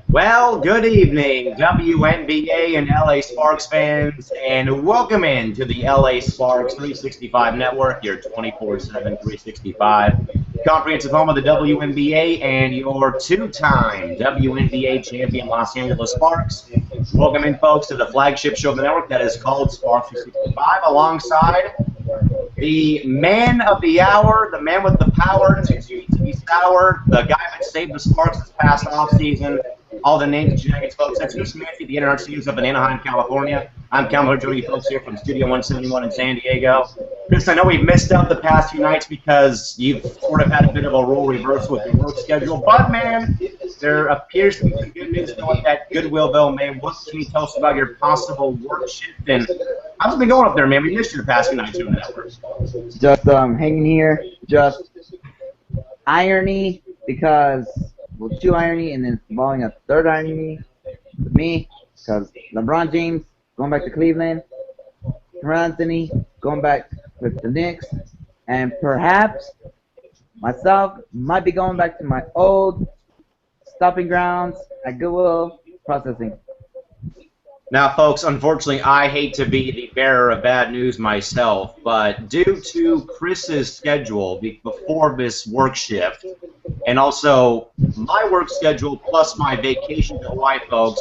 Well, good evening, WNBA and LA Sparks fans, and welcome in to the LA Sparks 365 Network, your 24/7 365 comprehensive home of the WNBA and your two-time WNBA champion Los Angeles Sparks. Welcome in, folks, to the flagship show of the network that is called Sparks 365, alongside the man of the hour, the man with the power to be sour, the guy that saved the Sparks this past offseason. All the names and shenanigans, folks. That's Chris Mancy, the Internet Studios up in Anaheim, California. I'm Cal joining you folks here from Studio 171 in San Diego. Chris, I know we've missed out the past few nights because you've sort of had a bit of a role reversal with your work schedule. But, man, there appears to be some good news going at Goodwillville, man. What can you tell us about your possible work shift? And how's it been going up there, man? We missed you the past few nights doing the network. Just hanging here, just irony because two irony and then following a third irony with me because LeBron James going back to Cleveland, Anthony going back with the Knicks, and perhaps myself might be going back to my old stopping grounds at Goodwill Processing. Now, folks, unfortunately, I hate to be the bearer of bad news myself, but due to Chris's schedule before this work shift, and also my work schedule plus my vacation to Hawaii, folks,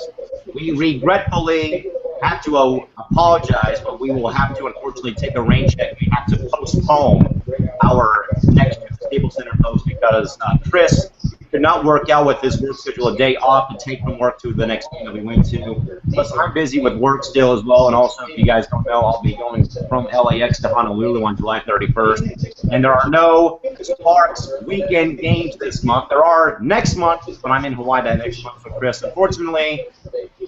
we regretfully have to apologize, but we will have to, unfortunately, take a rain check. We have to postpone our next Staples Center post because Chris could not work out with his work schedule a day off to take from work to the next game that we went to. Plus, I'm busy with work still as well, and also, if you guys don't know, I'll be going from LAX to Honolulu on July 31st. And there are no Sparks weekend games this month. There are next month, but I'm in Hawaii that next month for Chris. Unfortunately,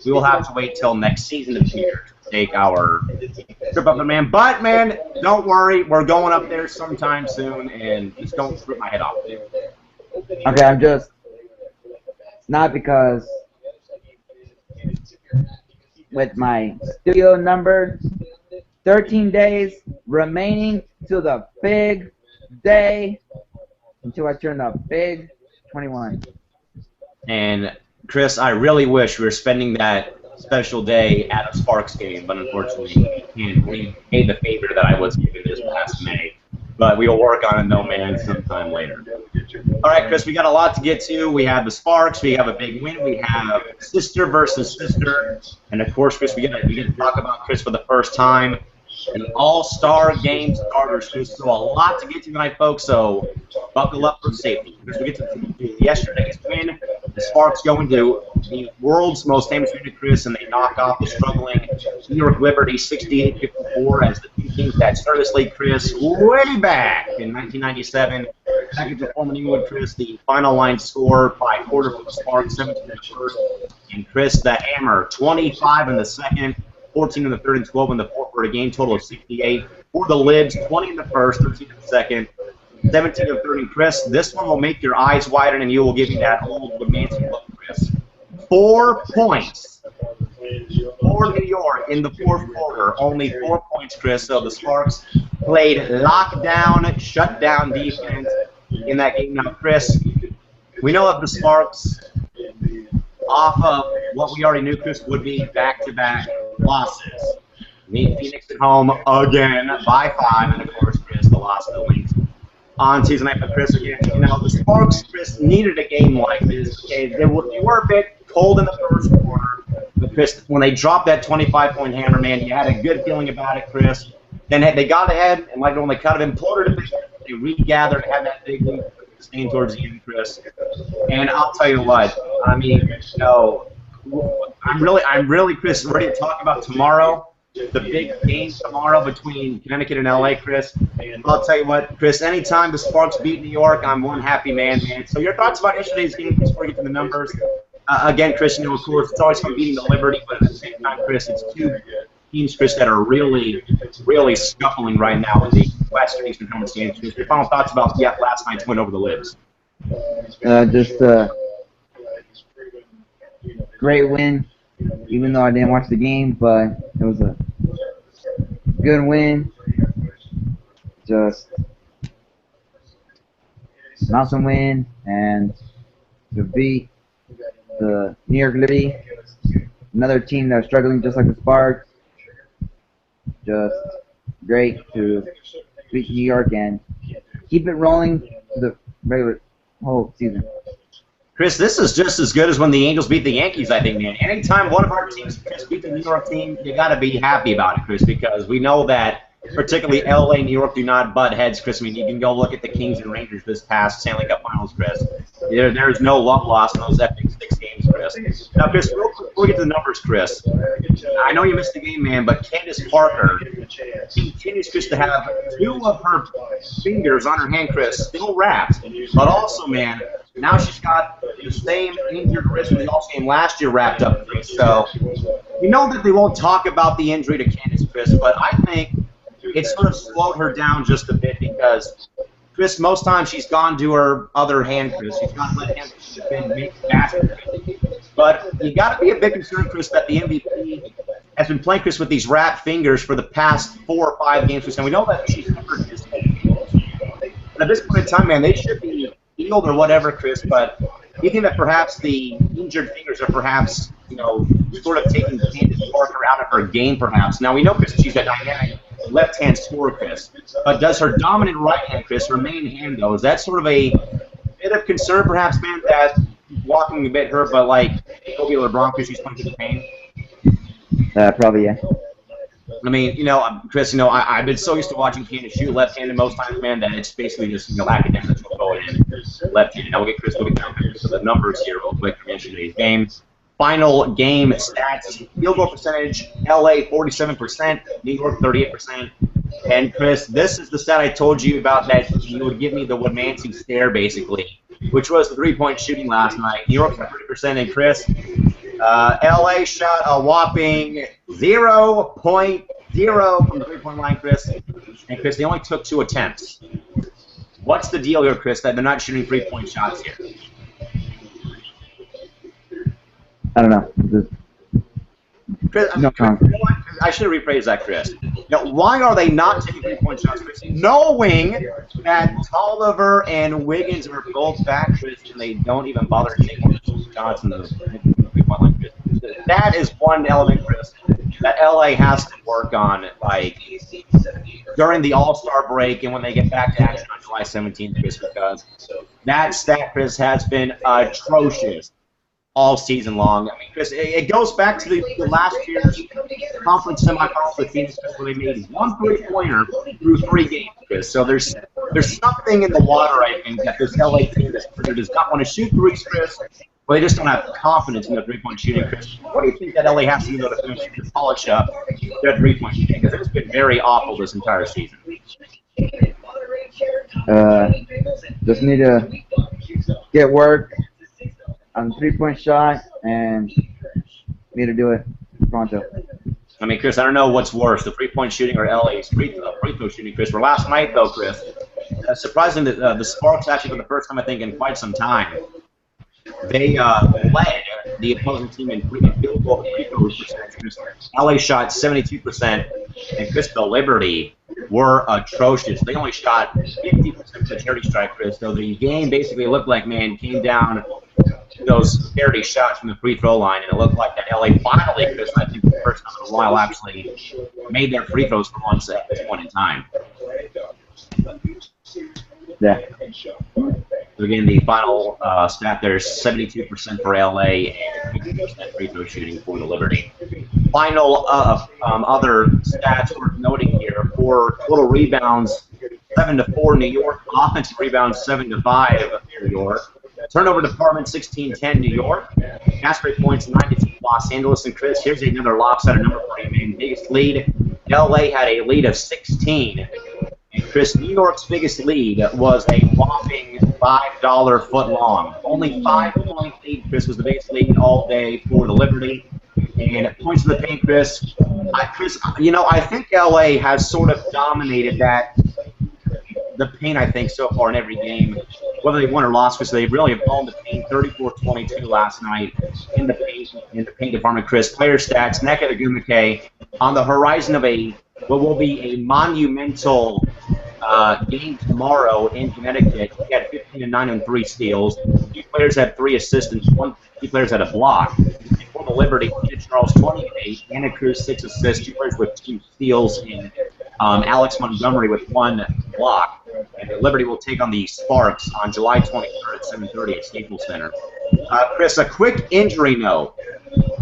we will have to wait till next season of the year to take our trip up there, man. But, man, don't worry. We're going up there sometime soon, and just don't rip my head off. Okay, I'm just not because with my studio number 13 days remaining to the big day until I turn the big 21. And Chris, I really wish we were spending that special day at a Sparks game, but unfortunately we can't repay the favor that I was given this past May. But we will work on it, no man, sometime later. All right, Chris, we got a lot to get to. We have the Sparks. We have a big win. We have sister versus sister. And, of course, Chris, we get to talk about, Chris, for the first time, an all-star game starters, Chris. So a lot to get to tonight, folks, so buckle up for safety. Because we get to yesterday's win. The Sparks go into the world's most famous arena, Chris, and they knock off the struggling New York Liberty 68-54 as the two teams that started this league, Chris, way back in 1997. Back at the former New England, Chris, the final line score by quarter for the Sparks, 17 in the first. And Chris, the hammer, 25 in the second, 14 in the third, and 12 in the fourth for a game total of 68. For the Libs, 20 in the first, 13 in the second, 17 in the third. And Chris, this one will make your eyes widen, and you will give you that old Woodmansey look, Chris. 4 points for New York in the fourth quarter. Only 4 points, Chris. So the Sparks played lockdown, shutdown defense in that game. Now, Chris, we know of the Sparks off of what we already knew, Chris, would be back-to-back losses. Meet Phoenix at home again by 5, and of course, Chris, the loss of the Lynx on Tuesday night. But Chris, again, you know, the Sparks, Chris, needed a game like this. Okay, they were a bit cold in the first quarter, but Chris, when they dropped that 25-point hammer, man, you had a good feeling about it, Chris. Then they got ahead, and like when they kind of imploded a bit, they regathered, had that big lead staying towards the end, Chris. And I'll tell you what, I mean, you know, I'm really, Chris, ready to talk about tomorrow. The big game tomorrow between Connecticut and LA, Chris. And I'll tell you what, Chris, anytime the Sparks beat New York, I'm one happy man. So your thoughts about yesterday's game, Chris, before we get to the numbers? Again, Chris, you know, of course, it's always fun beating the Liberty, but at the same time, Chris, it's two teams, Chris, that are really scuffling right now in the Western Eastern Conference games. Chris, your final thoughts about last night's win over the Libs? Just great win, even though I didn't watch the game, but it was a good win. Just an awesome win, and to beat the New York Liberty, another team that's struggling just like the Sparks. Just great to beat New York and keep it rolling to the regular whole season. Chris, this is just as good as when the Angels beat the Yankees, I think, man. Anytime one of our teams beat the New York team, you got to be happy about it, Chris, because we know that particularly LA and New York do not butt heads, Chris. I mean, you can go look at the Kings and Rangers this past Stanley Cup Finals, Chris. There is no love lost in those epic 6 games, Chris. Now, Chris, real quick, before we get to the numbers, Chris, I know you missed the game, man, but Candace Parker continues, Chris, to have 2 of her fingers on her hand, Chris, still wrapped. But also, man, now she's got the same injured wrist from the All-Star game last year wrapped up, Chris. So, you know that they won't talk about the injury to Candace, Chris, but I think it sort of slowed her down just a bit because, Chris, most times she's gone to her other hand, Chris. She's gone to let him make the basket. But you got to be a bit concerned, Chris, that the MVP has been playing, Chris, with these wrapped fingers for the past 4 or 5 games, Chris. And we know that she's hurt this game. And at this point in time, man, they should be healed or whatever, Chris, but you think that perhaps the injured fingers are perhaps, you know, sort of taking Candace Parker out of her game, perhaps. Now, we know, Chris, she's a dynamic left-hand scorer, Chris, but does her dominant right hand, Chris, her main hand, though, is that sort of a bit of concern, perhaps, man, that walking a bit hurt, but like Kobe LeBron, Chris, she's playing to the pain? Probably, yeah. I mean, you know, Chris, you know, I've been so used to watching Candace shoot left-handed most times, man, that it's basically just, you know, academics will go in left-handed. Now we'll get Chris looking down to the numbers here real quick from yesterday's game. Final game stats: field goal percentage, LA 47%, New York 38%. And Chris, this is the stat I told you about that you would give me the Woodmansey stare, basically, which was the 3-point shooting last night. New York 30%, and Chris, LA shot a whopping 0.0 from the 3-point line, Chris. And Chris, they only took 2 attempts. What's the deal here, Chris, that they're not shooting 3-point shots here? I don't know. Chris, no comment. I should have rephrased that, Chris. Now, why are they not taking 3-point shots, Chris? Knowing that Tolliver and Wiggins are both back, Chris, and they don't even bother taking shots in the 3-point line, Chris. That is one element, Chris, that LA has to work on, like, during the All-Star break and when they get back to action on July 17th, Chris, because that stat, Chris, has been atrocious all season long. I mean, Chris, it goes back to the last year's conference semifinals with Phoenix, where they made 1 3-pointer through 3 games, Chris. So there's something in the water, I think, that this LA team does not want to shoot threes, Chris, but they just don't have confidence in their 3-point shooting, Chris. What do you think that LA has to do to finish to polish up their 3-point shooting? Because it's been very awful this entire season. Just need to get work on the 3-point shot and need to do it pronto. I mean, Chris, I don't know what's worse, the 3-point shooting or LA's free throw shooting, Chris. For last night, though, Chris, surprising that the Sparks actually, for the first time, I think, in quite some time, they led the opposing team in field goal free throw percentage. LA shot 72%, and Chris, the Liberty were atrocious. They only shot 50% of the charity strike, Chris. So the game basically looked like, man, came down to those charity shots from the free throw line, and it looked like that LA finally, Chris, I think the first time in a while, actually made their free throws for once at this point in time. Yeah. So again, the final stat there is 72% for LA and 50% free throw shooting for the Liberty. Final other stats worth noting here: for total rebounds, 7-4 New York. Offensive rebounds, 7-5 New York. Turnover department, 16-10 New York. Pass rate points, 92 Los Angeles. And Chris, here's another lopsided number for you, man. Biggest lead. LA had a lead of 16. And Chris, New York's biggest lead was a whopping $5 foot long. Only 5-point lead, Chris, was the biggest lead all day for the Liberty. And points to the paint, Chris. Chris, you know, I think LA has sort of dominated the paint, I think, so far in every game. Whether they won or lost, because they really have owned the paint 34-22 last night in the paint department, Chris. Player stats: Nneka Ogwumike on the horizon of what will be a monumental game tomorrow in Connecticut. He had 15 and 9 and 3 steals. 2 players had 3 assists, and 2 players had a block. And for the Liberty, Tina Charles 28, Anna Cruz 6 assists, 2 players with 2 steals, and Alex Montgomery with 1 block. And the Liberty will take on the Sparks on July 23rd at 7:30 at Staples Center. Chris, a quick injury note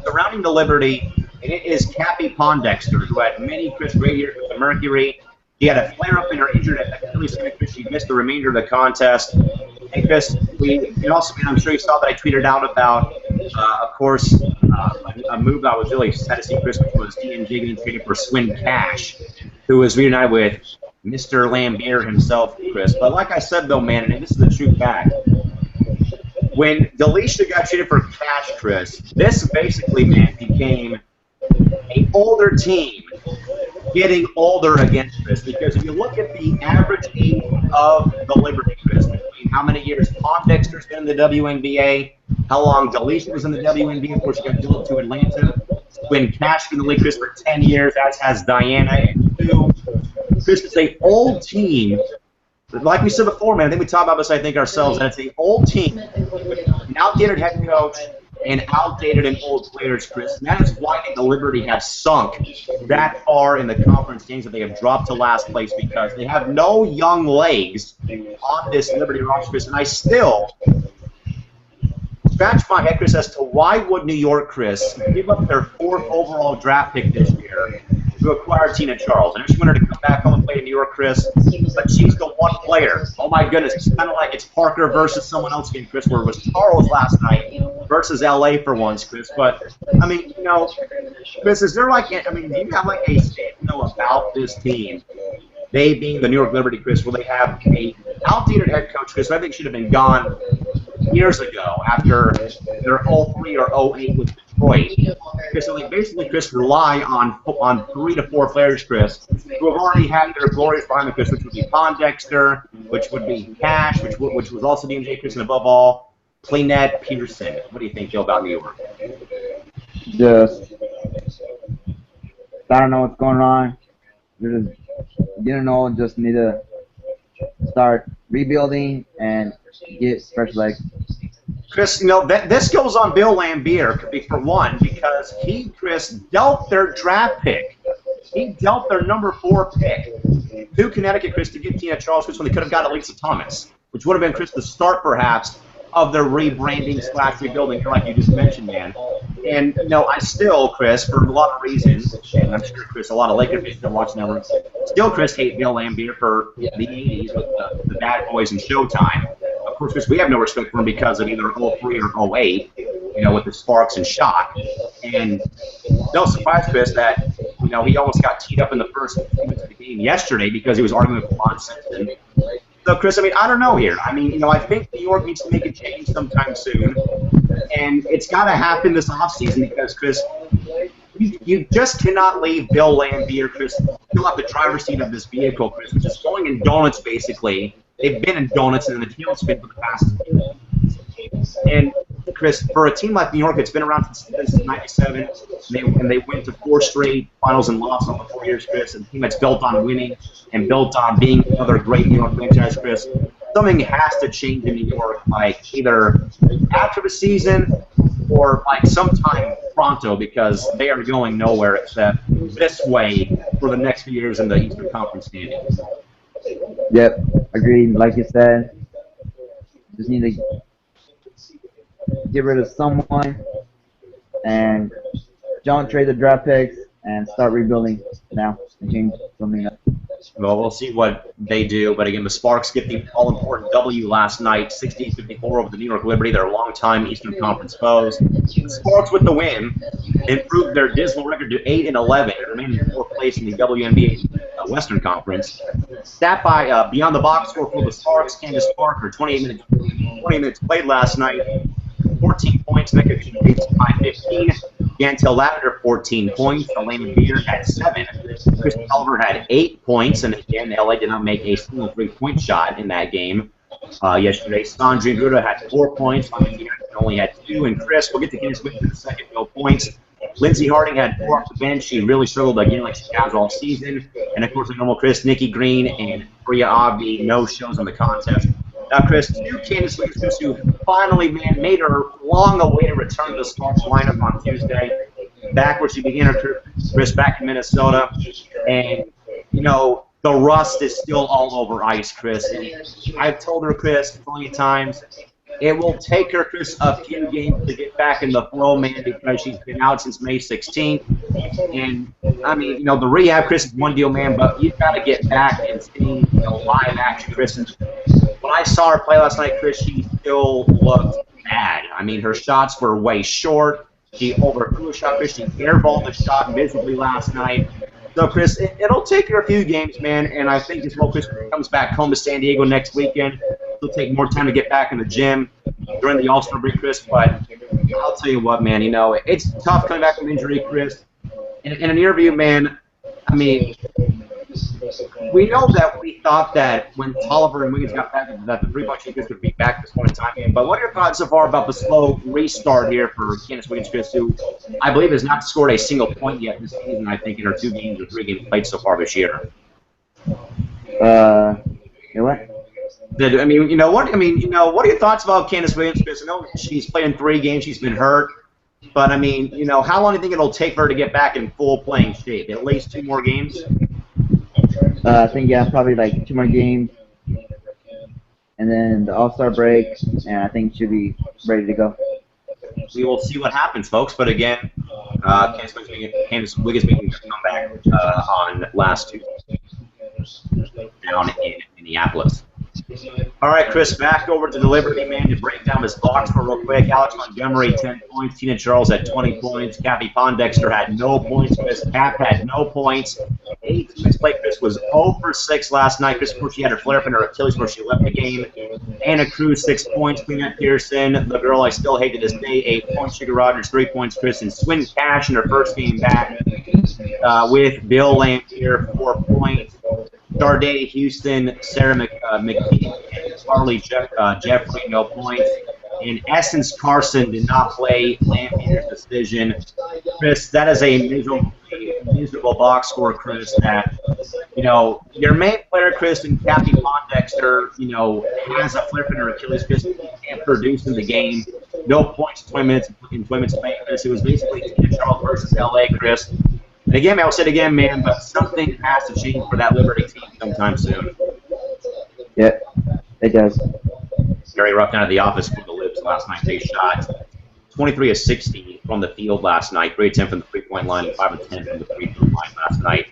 surrounding the Liberty. And it is Cappy Pondexter, who had many great years with the Mercury. He had a flare-up in her injured Achilles tendon. She missed the remainder of the contest. And Chris, I'm sure you saw that I tweeted out about, of course, a move I was really sad to see, Chris, which was DNJ getting traded for Swin Cash, who was reunited with Mr. Lambier himself, Chris. But like I said, though, man, and this is the true fact, when Delisha got traded for Cash, Chris, this basically, man, became an older team getting older against Chris, because if you look at the average age of the Liberty, Chris, between how many years Pondexter's been in the WNBA, how long Delisha was in the WNBA before she got built to Atlanta, when Cash been in the league, Chris, for 10 years, as has Diana and Sue. Chris, it's an old team. Like we said before, man, I think we talked about this, ourselves, and it's an old team with an outdated head coach and outdated and old players, Chris. And that is why the Liberty have sunk that far in the conference games, that they have dropped to last place, because they have no young legs on this Liberty roster, Chris. And I still scratch my head, Chris, as to why would New York, Chris, give up their 4th overall draft pick this year to acquire Tina Charles. I know she wanted to come back home and play in New York, Chris, but she's the one player. Oh, my goodness. It's kind of like it's Parker versus someone else again, Chris, where it was Charles last night versus L.A. for once, Chris. But, I mean, Chris, is there do you have a statement about this team, they being the New York Liberty, Chris, where they have a outdated head coach, Chris, who I think should have been gone years ago after their 03 or 08 with Detroit. Chris, so they basically, Chris, rely on 3 to 4 players, Chris, who have already had their glories behind them, Chris, which would be Pondexter, which would be Cash, which was also DMJ, Chris, and above all, Playnette Peterson. What do you think, Joe, about New York? Just, I don't know what's going on. They're just need to start rebuilding and get fresh legs. Chris, this goes on Bill Lambier, for one, because he, Chris, dealt their draft pick. He dealt their number 4 pick to Connecticut, Chris, to get Tina Charles, Chris, when they could have got Elisa Thomas, which would have been, Chris, the start, perhaps, of their rebranding / rebuilding, like you just mentioned, man. And, I still, Chris, for a lot of reasons, and I'm sure, Chris, a lot of Lakers fans are watching that, still, Chris, hate Bill Lambier for the 80s with the Bad Boys and Showtime. Of course, Chris, we have no respect for him because of either 03 or 08, with the Sparks and Shot. And no surprise, Chris, that, he almost got teed up in the first minutes of the game yesterday because he was arguing with Lon Simpson. So, Chris, I don't know here. I think New York needs to make a change sometime soon. And it's got to happen this offseason because, Chris, you just cannot leave Bill Lambier, Chris, fill up the driver's seat of this vehicle, Chris, which is going in donuts, basically. They've been in donuts and in the tailspin for the past 2 years. And, Chris, for a team like New York, it's been around since '97, and they went to 4 straight finals and lost over 4 years, Chris. And a team that's built on winning and built on being another great New York franchise, Chris. Something has to change in New York, either after the season or sometime pronto, because they are going nowhere except this way for the next few years in the Eastern Conference standings. Yep, agreed. Like you said, just need to get rid of someone and don't trade the draft picks and start rebuilding now and change something up. Well, we'll see what they do. But again, the Sparks get the all-important W last night, 68-54 over the New York Liberty, their longtime Eastern Conference foes. The Sparks, with the win, improved their dismal record to 8-11, remaining in 4th place in the WNBA Western Conference. Stat by Beyond the Box score for the Sparks, Candace Parker, 28 minutes played last night, 14 points, Mecca 15. Gantel Lavender, 14 points. Elena Beer had 7. Kristen Oliver had 8 points. And again, LA did not make a single 3-point shot in that game yesterday. Sandrine Gruda had 4 points. Jackson only had 2. And Chris, we'll get to Guinness Smith in a second, no points. Lindsey Harding had 4 off the bench. She really struggled again like she has all season. And, of course, the normal Chris, Nikki Green, and Bria Obby, no shows on the contest. Now, Chris, 2 Candace Wiggins who finally, man, made her long-awaited return to the Sparks lineup on Tuesday, back where she began her career, Chris, back in Minnesota. And, you know, the rust is still all over ice, Chris. And I've told her, Chris, plenty of times, it will take her, Chris, a few games to get back in the flow, man, because she's been out since May 16th. And, I mean, you know, the rehab, Chris, is one deal, man, but you've got to get back and see, you know, live action, Chris. And when I saw her play last night, Chris, she still looked bad. I mean, her shots were way short. She overthrew a shot, Chris. She airballed the shot miserably last night. So, Chris, it'll take her a few games, man, and I think as well, Chris comes back home to San Diego next weekend, it'll take more time to get back in the gym during the All-Star break, Chris, but I'll tell you what, man, you know, it's tough coming back from injury, Chris. In an interview, man, I mean, we know that we thought that when Tolliver and Wiggins got back, that the 3-point shooters would be back at this point in time, man. But what are your thoughts so far about the slow restart here for Candace Wiggins, Chris, who I believe has not scored a single point yet this season, I think, in her 2 games or 3 games played so far this year? You know what? I mean, you know what? I mean, you know, what are your thoughts about Candace Wiggins, Chris? I know she's played in 3 games, she's been hurt. But, I mean, you know, how long do you think it'll take for her to get back in full playing shape? At least 2 more games? I think, yeah, probably like 2 more games. And then the All-Star break, and I think she'll be ready to go. We will see what happens, folks. But, again, Candace Wiggins making a comeback on last Tuesday down in Minneapolis. All right, Chris, back over to the Liberty, man, to break down this box score real quick. Alex Montgomery, 10 points. Tina Charles had 20 points. Kathy Pondexter had no points. Chris Cap had no points. 8 minutes play. Chris was 0 for 6 last night. Chris, of course, she had her flare-up in her Achilles where she left the game. Anna Cruz, 6 points. Cleanette Pearson, the girl I still hate to this day, 8 points. Sugar Rogers, 3 points. Chris, and Swin Cash in her first game back with Bill Lampier, 4 points. Darday Houston, Sarah McKee, and Charlie Jeffrey, no points. And Essence Carson did not play Lampier's decision. Chris, that is a miserable box score, Chris, that, you know, your main player, Chris, and Kathy Pondexter, you know, has a flip in her Achilles, Chris, can't produce in the game. No points in 20 minutes playing, Chris. It was basically Tina Charles versus LA, Chris. And again, I'll say it again, man, but something has to change for that Liberty team sometime soon. Yeah, it does. Very rough out of the office for the Libs last night. They shot 23 of 60 from the field last night, 3 of 10 from the 3-point line, and 5 of 10 from the free-throw line last night.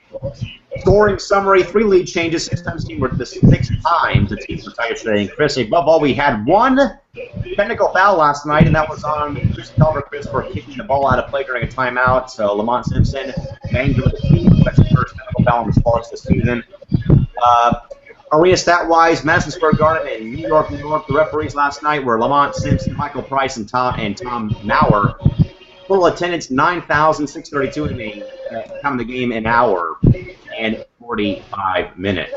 Scoring summary, 3 lead changes, 6 times the team were the 6 times the team were tired today. And Chris, above all, we had 1 technical foul last night, and that was on Chris Calder, Chris, for kicking the ball out of play during a timeout. So Lamont Simpson banged with the team. That's the first technical foul on the Sparks this season. Arena stat-wise, Madison Square Garden in New York, the referees last night were Lamont Simpson, Michael Price, and Tom Maurer. Total attendance 9,632 in the time of the game, an hour and 45 minutes.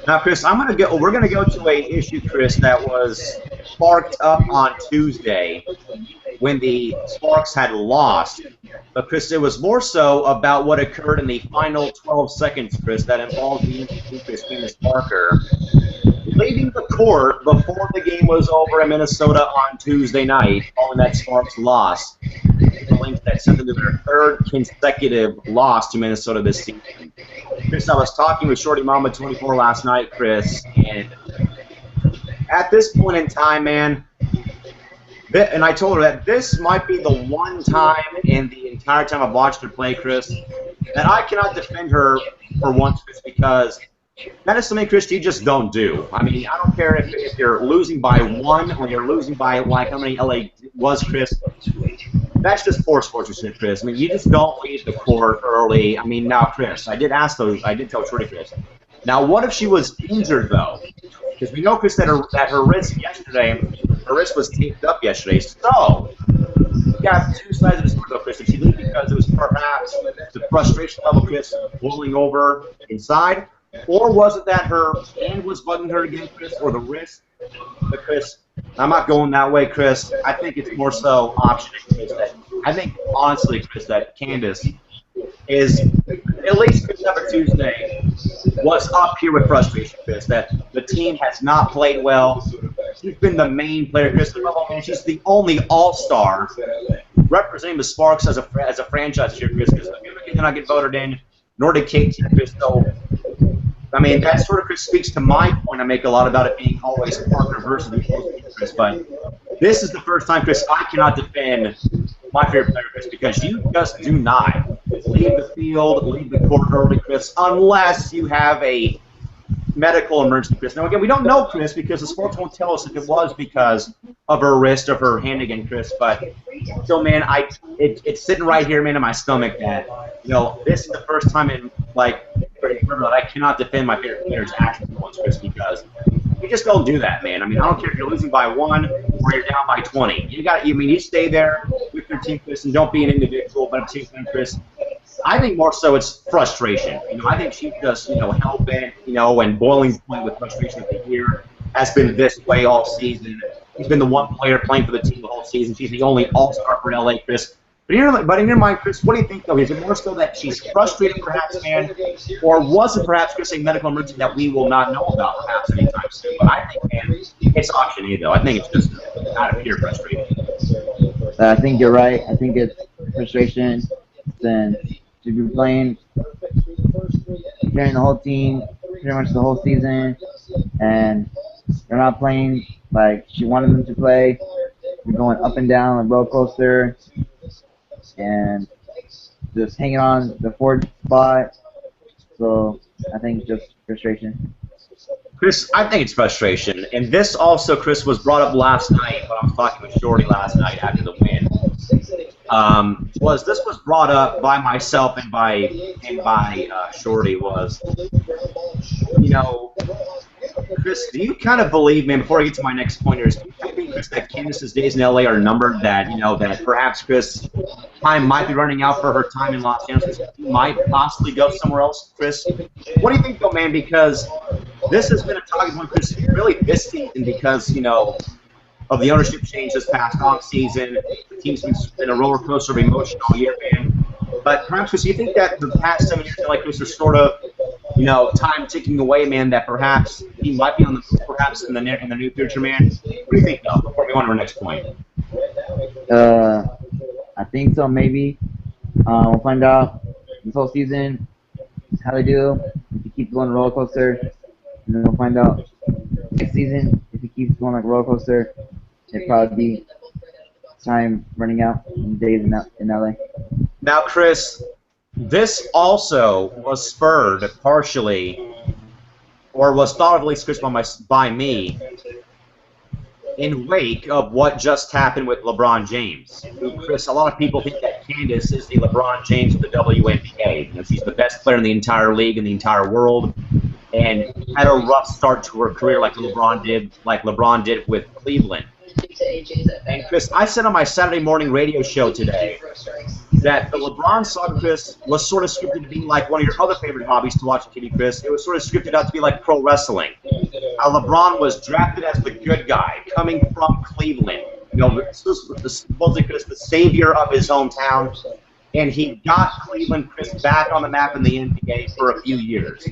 Now, Chris, we're gonna go to a issue, Chris, that was sparked up on Tuesday when the Sparks had lost. But, Chris, it was more so about what occurred in the final 12 seconds, Chris, that involved the injury of Candace Parker leaving the court before the game was over in Minnesota on Tuesday night, following that Sparks loss. The link that sent them to their 3rd consecutive loss to Minnesota this season. Chris, I was talking with Shorty Mama 24 last night, Chris, and at this point in time, man, and I told her that this might be the one time in the entire time I've watched her play, Chris, that I cannot defend her for once, Chris, because that is something, Chris, you just don't do. I mean, I don't care if you're losing by 1 or you're losing by, like, how many LA was, Chris. That's just poor sportsmanship, Chris. I mean, you just don't leave the court early. I mean, now, Chris, I did tell Shorty, Chris. Now, what if she was injured, though? Because we know, Chris, that her wrist was taped up yesterday. So, you got 2 sides of the story, though, Chris. Did she leave because it was perhaps the frustration level, Chris, boiling over inside? Or was it that her hand was bugging her again, Chris, or the wrist? But, Chris, I'm not going that way, Chris. I think it's more so option, Chris, that I think, honestly, Chris, that Candace is, at least September Tuesday, was up here with frustration, Chris, that the team has not played well. She's been the main player, Chris, and she's the only all-star representing the Sparks as a franchise here, Chris, because Mimika did not get voted in, nor did KT, Chris. So, I mean, that sort of, Chris, speaks to my point I make a lot about it being always Parker versus the opposing, Chris. But this is the first time, Chris, I cannot defend my favorite player, Chris, because you just do not leave the field, leave the court early, Chris, unless you have a medical emergency, Chris. Now, again, we don't know, Chris, because the sports won't tell us if it was because of her wrist or her hand again, Chris. But still, man, it's sitting right here, man, in my stomach that, this is the first time in, that I cannot defend my favorite player's actions once, Chris, because you just don't do that, man. I mean, I don't care if you're losing by 1 or you're down by 20. You stay there with your team, Chris, and don't be an individual, but a team, Chris. I think more so it's frustration. I think she's just, hell-bent, and boiling point with frustration of the year has been this way all season. She's been the one player playing for the team the whole season. She's the only all-star for LA, Chris. But in your mind, Chris, what do you think, though? Is it more so that she's frustrated, perhaps, man, or was it perhaps, Chris, a medical emergency that we will not know about, perhaps, anytime soon? But I think, man, it's option A, though. I think it's just out of pure frustration. I think you're right. I think it's frustration. Since she's been playing during the whole team, pretty much the whole season, and they're not playing like she wanted them to play. They're going up and down a roller coaster, and just hanging on the 4th spot. So I think just frustration. Chris, I think it's frustration. And this also, Chris, was brought up last night when I was talking with Shorty last night after the win. This was brought up by myself and by Shorty was, Chris, do you kind of believe, man, before I get to my next pointers, do you think, Chris, that Candace's days in LA are numbered, that, that perhaps, Chris, time might be running out for her time in Los Angeles, she might possibly go somewhere else, Chris? What do you think, though, man, because this has been a talking point, Chris, really this season because, of the ownership change this past offseason. The team's been a roller coaster of emotion all year, man. But perhaps, Chris, do you think that the past 7 years, Chris, are sort of, time ticking away, man, that perhaps he might be on the move, perhaps in the near future, man? What do you think, though, before we go on to our next point? I think so, maybe. We'll find out this whole season how they do. If he keeps going roller coaster, and then we'll find out next season if he keeps going like a roller coaster. It'd probably be time running out in days in LA. Now, Chris, this also was spurred partially, or was thought of at least, Chris, by me, in wake of what just happened with LeBron James. Chris, a lot of people think that Candace is the LeBron James of the WNBA. She's the best player in the entire league, in the entire world, and had a rough start to her career like LeBron did with Cleveland. And Chris, I said on my Saturday morning radio show today that the LeBron saga, Chris, was sort of scripted to be like one of your other favorite hobbies to watch, Kitty, Chris. It was sort of scripted out to be like pro wrestling. LeBron was drafted as the good guy coming from Cleveland. Supposedly, Chris, the savior of his hometown. And he got Cleveland, Chris, back on the map in the NBA for a few years.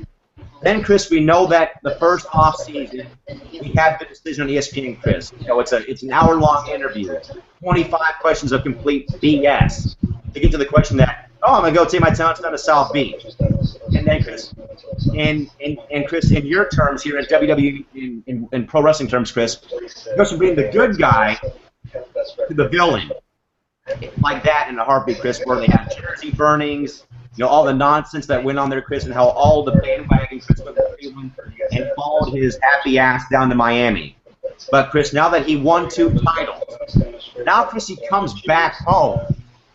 Then, Chris, we know that the first offseason, we had the decision on ESPN, Chris. It's an hour-long interview, 25 questions of complete BS to get to the question that, I'm going to go take my talents down to South Beach. And then, Chris, and Chris, in your terms here in WWE, in pro wrestling terms, Chris, it goes from being the good guy to the villain. Like that in a heartbeat, Chris, where they had jersey burnings, all the nonsense that went on there, Chris, and how all the bandwagon Chris went to Cleveland and followed his happy ass down to Miami. But, Chris, now that he won 2 titles, now, Chris, he comes back home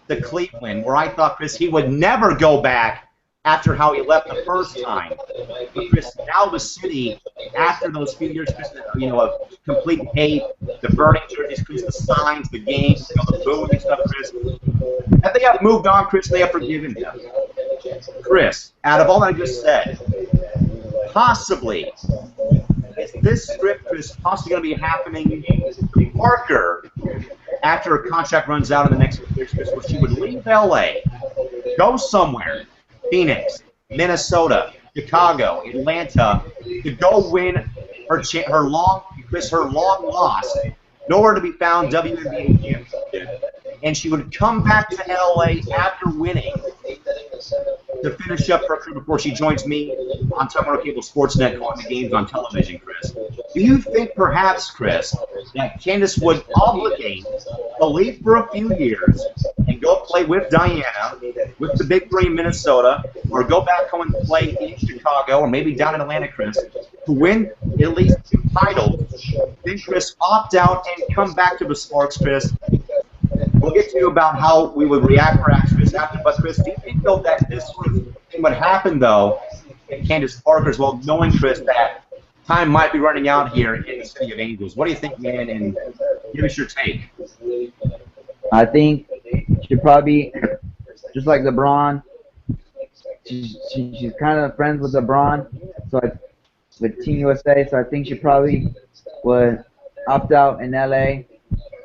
to Cleveland, where I thought, Chris, he would never go back after how he left the first time. But, Chris, now the city, after those few years, Chris, of complete hate, the burning jerseys, Chris, the signs, the games, the booing and stuff, Chris, and they have moved on, Chris, they have forgiven him. Chris, out of all that I just said, possibly, is this script, Chris, possibly going to be happening to Parker after her contract runs out in the next 2 years, where she would leave LA, go somewhere, Phoenix, Minnesota, Chicago, Atlanta, to go win her long lost, nowhere to be found WNBA championship, and she would come back to LA after winning to finish up her career before she joins me on Time Warner Cable Sportsnet calling the games on television, Chris. Do you think perhaps, Chris, that Candace would obligate to leave for a few years and go play with Diana, with the Big Three in Minnesota, or go back home and play in Chicago, or maybe down in Atlanta, Chris, to win at least 2 titles, then, Chris, opt out and come back to the Sparks, Chris? We'll get to you about how we would react perhaps, Chris, after. But, Chris, do you think, though, that this sort of thing would happen, though, in Candace Parker as well, knowing, Chris, that time might be running out here in the City of Angels? What do you think, man, and give us your take. I think she'd probably, just like LeBron, she's kind of friends with LeBron, so with Team USA, so I think she probably would opt out in LA,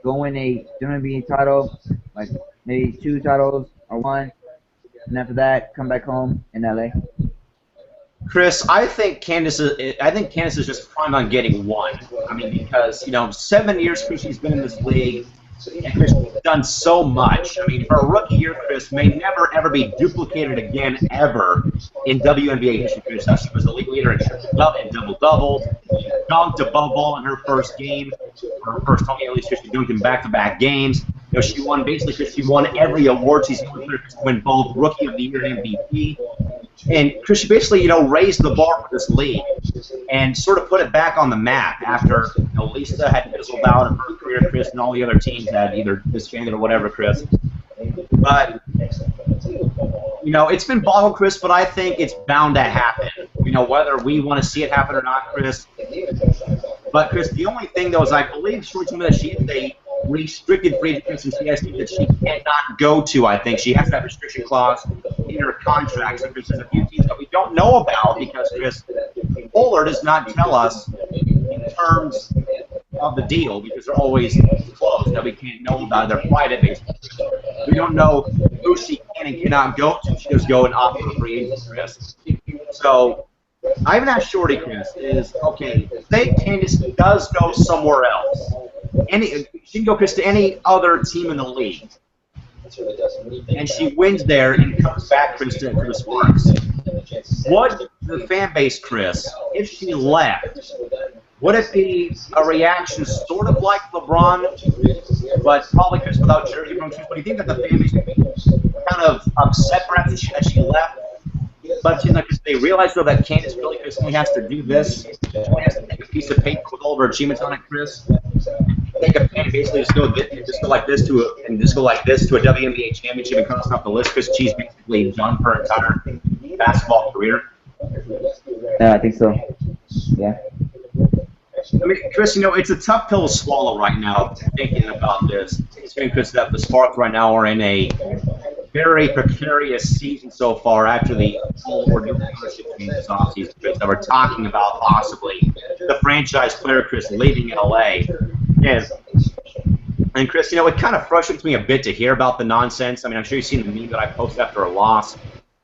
go win a WNBA title, like maybe 2 titles or 1, and after that, come back home in LA. Chris, I think Candace is just prime on getting 1. I mean, because 7 years, Chris, she's been in this league, and Chris has done so much. I mean, her rookie year, Chris, may never ever be duplicated again ever in WNBA history. Chris, she was the league leader in double-doubles, dunked above all in her first game, her first home game, at least she dunked in back-to-back games. She won basically, Chris, she won every award she's won to win both Rookie of the Year and MVP. And Chris, she basically, raised the bar for this league and sort of put it back on the map after, Lisa had fizzled out in her career, Chris, and all the other teams had either disbanded or whatever, Chris. But, it's been bottled, Chris, but I think it's bound to happen. Whether we want to see it happen or not, Chris. But, Chris, the only thing, though, is I believe short term that she is a restricted free agent, and she has teams that she cannot go to. I think she has that restriction clause in her contract. So there's a few teams that we don't know about because Chris Pollard does not tell us in terms of the deal because they're always closed that we can't know about. They're private based. We don't know who she can and cannot go to. She just go and opt for free agent, Chris. So I even asked Shorty, Chris, is okay. Say Candace does go somewhere else. She can go, Chris, to any other team in the league. And she wins there and comes back, Chris, to the Sparks. Would the fan base, Chris, if she left, would it be a reaction sort of like LeBron, but probably, Chris, without jersey numbers? But do you think that the fan base would be kind of upset perhaps that she left? But they realize, though, that Candace really, Chris, only has to do this. She only has to take a piece of paper with all of her achievements on it, Chris. Take a pen and basically just go like this to a WNBA championship and cross off the list. Chris, she's basically done her entire basketball career. Yeah, I think so. Yeah. I mean, Chris, it's a tough pill to swallow right now thinking about this. It's been, Chris, that the Sparks right now are in a very precarious season so far after the whole ordeal ownership change this offseason, Chris, that we're talking about possibly the franchise player, Chris, leaving LA. And Chris, it kind of frustrates me a bit to hear about the nonsense. I mean, I'm sure you've seen the meme that I posted after a loss,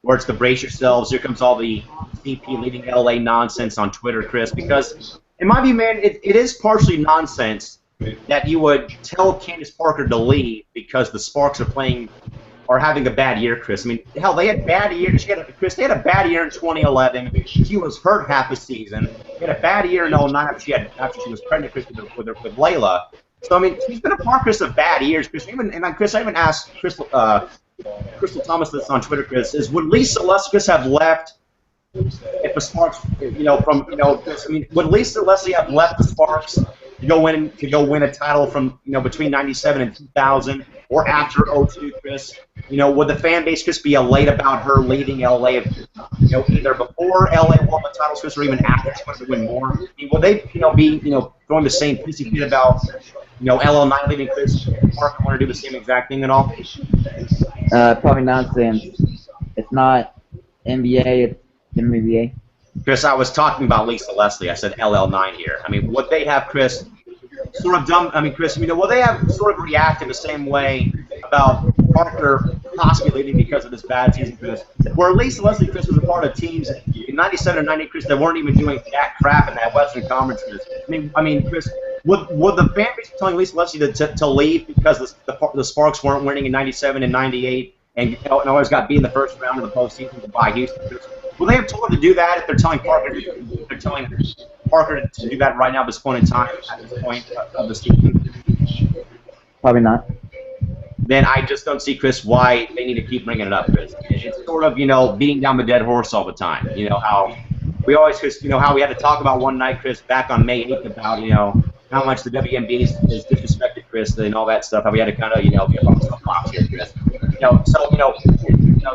where it's the brace yourselves, here comes all the CP leaving LA nonsense on Twitter, Chris, because in my view, man, it is partially nonsense that you would tell Candace Parker to leave because the Sparks are having a bad year, Chris. I mean, hell, they had bad years. Chris, they had a bad year in 2011. She was hurt half the season. They had a bad year in 2009 after she was pregnant, Chris, with Layla. So, I mean, she's been a part, Chris, of bad years, Chris. Chris, I even asked Crystal Thomas this on Twitter, Chris, would Lisa Leslie have left if the Sparks, would Lisa Leslie have left the Sparks to go win a title from, between 97 and 2000 or after 2002, Chris? Would the fan base, Chris, be elate about her leaving LA, either before LA won the titles, Chris, or even after she wants to win more? I mean, would they, be, throwing the same pissy fit about, LL9 leaving Chris Parker want to do the same exact thing at all? Probably nonsense. It's not NBA, it's WNBA. Chris, I was talking about Lisa Leslie. I said LL9 here. I mean, would they have, Chris, sort of dumb. I mean, Chris, will they have sort of reacted the same way about Parker possibly leaving because of this bad season, Chris? Where at least Leslie, Chris, was a part of teams in '97 and '98, Chris, that weren't even doing that crap in that Western Conference, Chris. I mean, Chris, would the fan base be telling Lisa Leslie to leave because the Sparks weren't winning in '97 and '98 and always got beat in the first round of the postseason by Houston? Chris? Will they have told her to do that if they're telling Parker to do that right now at this point in time, at this point of the season? Probably not. Then I just don't see, Chris, why they need to keep bringing it up, Chris. It's sort of, beating down the dead horse all the time. How we always, Chris, how we had to talk about one night, Chris, back on May 8th about, how much the WNBA is disrespected, Chris, and all that stuff. How we had to kind of, be up on some box here, Chris.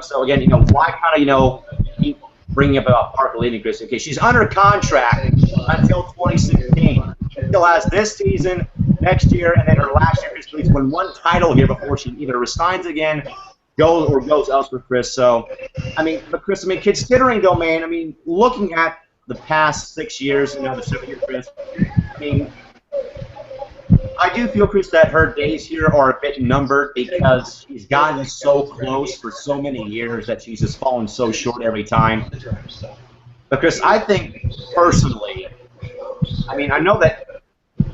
So again, why kind of, keep bringing up about Parker leaving, Chris? Okay, she's under contract until 2016. She still has this season, next year, and then her last year. Chris won one title here before she either resigns again, goes elsewhere, Chris. So, Chris, considering though, man, looking at the past 6 years, the 7 years, Chris, I do feel, Chris, that her days here are a bit numbered because she's gotten so close for so many years that she's just fallen so short every time. But, Chris, I think personally, I know that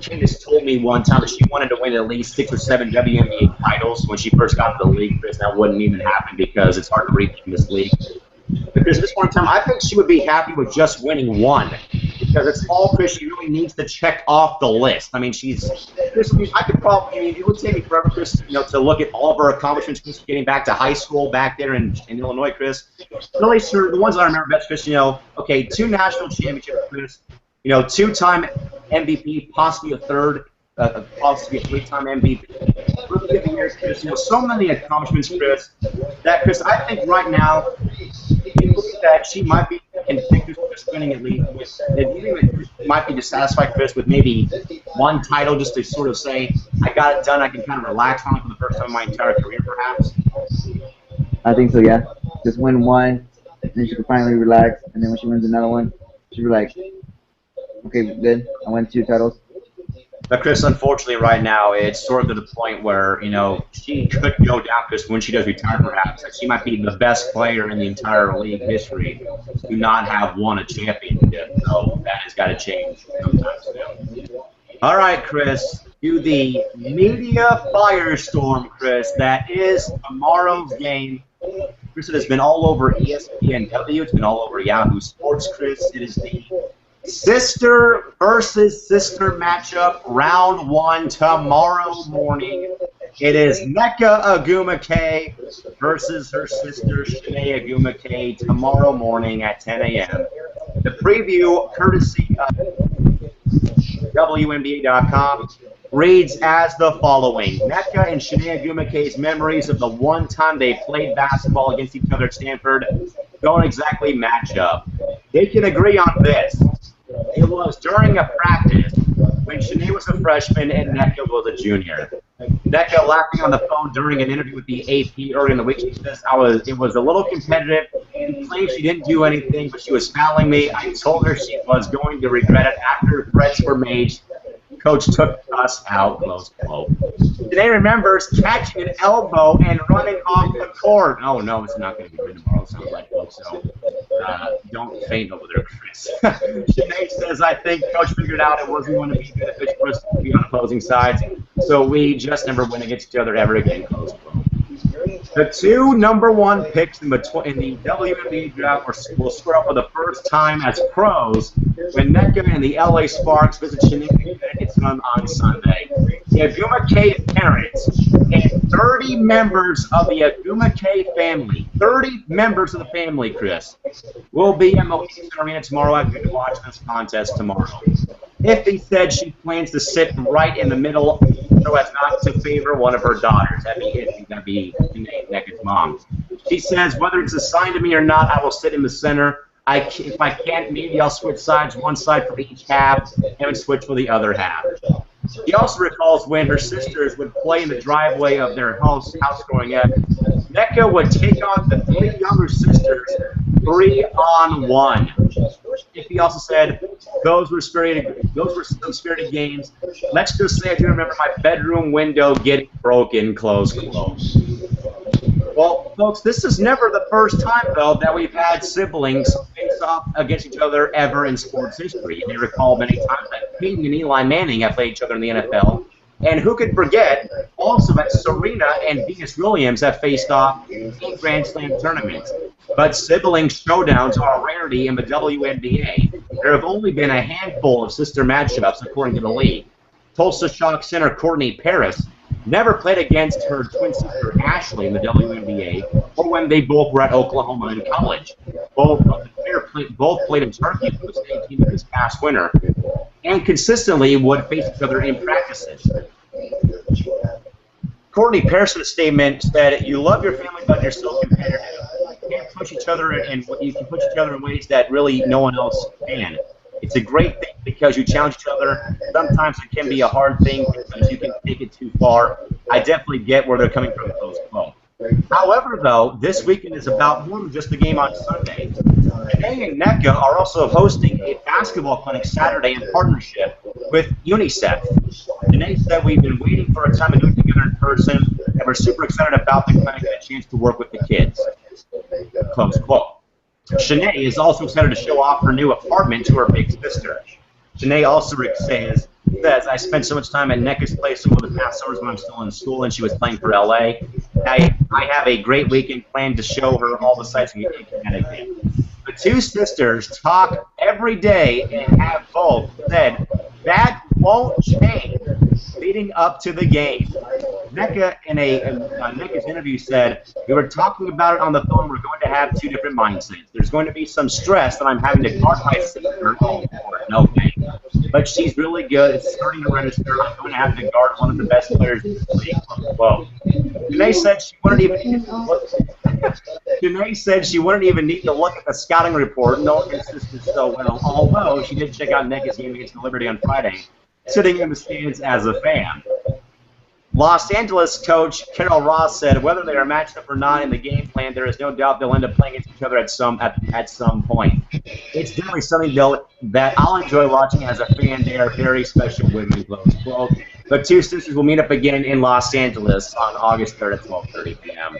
Candace told me one time that she wanted to win at least 6 or 7 WNBA titles when she first got to the league, Chris. That wouldn't even happen because it's hard to reach in this league. But, Chris, this one time, I think she would be happy with just winning one because it's all, Chris, she really needs to check off the list. Chris, I could probably, it would take me forever, Chris, to look at all of her accomplishments, Chris, getting back to high school back there in Illinois, Chris. Really, sir, the ones that I remember best, Chris, 2 national championships, Chris, 2-time MVP, possibly a third, possibly a 3-time MVP. Really good years, Chris. So many accomplishments, Chris, that, Chris, I think right now, that she might be contentious for winning at least. Might be dissatisfied, Chris, with maybe one title just to sort of say, I got it done, I can kind of relax on it for the first time in my entire career, perhaps. I think so, yeah. Just win one, and then she can finally relax, and then when she wins another one, she'll be like, okay, good, I won 2 titles. But, Chris, unfortunately, right now, it's sort of to the point where, she could go down, Chris, when she does retire, perhaps. Like, she might be the best player in the entire league history to not have won a championship. So that has got to change sometime soon. All right, Chris, to the media firestorm, Chris, that is tomorrow's game. Chris, it has been all over ESPNW. It's been all over Yahoo Sports, Chris. It is the sister versus sister matchup, round 1 tomorrow morning. It is Nneka Ogwumike versus her sister Chiney Ogwumike tomorrow morning at 10 a.m. The preview, courtesy of WNBA.com, reads as the following. Nneka and Chiney Ogwumike's memories of the one time they played basketball against each other at Stanford don't exactly match up. They can agree on this. It was during a practice when Chiney was a freshman and Nneka was a junior. Nneka laughing on the phone during an interview with the AP earlier in the week. She says, it was a little competitive. She claimed she didn't do anything, but she was fouling me. I told her she was going to regret it after threats were made. Coach took us out, close quote. Chiney remembers catching an elbow and running off the court. Oh, no, it's not going to be good tomorrow, sounds like, folks. So don't faint over there, Chris. Chiney says, I think Coach figured out it wasn't going to be beneficial for us to be on opposing sides, so we just never win against each other ever again, close quote. The 2 number 1 picks in the WNBA draft will square up for the first time as pros when Nneka and the LA Sparks visit Chiney on Sunday. The Ogwumike parents and 30 members of the Ogwumike family, 30 members of the family, Chris, will be at Mohegan Arena tomorrow after to watch this contest tomorrow. Iffy said she plans to sit right in the middle so as not to favor one of her daughters. That'd be Iffy, that'd be Nneka's mom. She says, whether it's assigned to me or not, I will sit in the center. If I can't, maybe I'll switch sides, one side for each half, and switch for the other half. He also recalls when her sisters would play in the driveway of their house growing up. Nneka would take on the 3 younger sisters 3-on-1. He also said, Those were spirited. Those were some spirited games. Let's just say I do remember my bedroom window getting broken. Close quote. Well, folks, this is never the first time, though, that we've had siblings face off against each other ever in sports history. You may recall many times that Peyton and Eli Manning have played each other in the NFL. And who could forget also that Serena and Venus Williams have faced off in Grand Slam tournaments. But sibling showdowns are a rarity in the WNBA. There have only been a handful of sister matchups, according to the league. Tulsa Shock center Courtney Paris never played against her twin sister Ashley in the WNBA, or when they both were at Oklahoma in college. Both played in Turkey for the state team this past winter, and consistently would face each other in practices. Courtney Paris's statement said, "You love your family, but you're still competitive. You can't push each other, and you can push each other in ways that really no one else can. It's a great thing because you challenge each other. Sometimes it can be a hard thing because you can take it too far. I definitely get where they're coming from." Close quote. However, though, this weekend is about more than just the game on Sunday. Janae and NECA are also hosting a basketball clinic Saturday in partnership with UNICEF. Janae said, "We've been waiting for a time to do it together in person, and we're super excited about the clinic and a chance to work with the kids." Close quote. Shanae is also excited to show off her new apartment to her big sister. Shanae also says, "I spent so much time at NECA's place over the past summers when I'm still in school and she was playing for LA. I have a great weekend planned to show her all the sights we can Connecticut." The two sisters talk every day and have both said that won't change leading up to the game. NECA in NECA's interview said, "We were talking about it on the phone. We're going to have two different mindsets. There's going to be some stress that I'm having to guard my sister. Oh, no thanks. But she's really good. It's starting to register. I'm going to have to guard one of the best players in the league." Well, Janae said she wouldn't even need to look at the scouting report, knowing her sister so well, although she did check out NECA's game against the Liberty on Friday, sitting in the stands as a fan. Los Angeles coach Carol Ross said, "Whether they are matched up or not in the game plan, there is no doubt they'll end up playing against each other at some point. It's definitely something that I'll enjoy watching as a fan. They are very special women." Close quote. The two sisters will meet up again in Los Angeles on August 3rd at 12:30 p.m.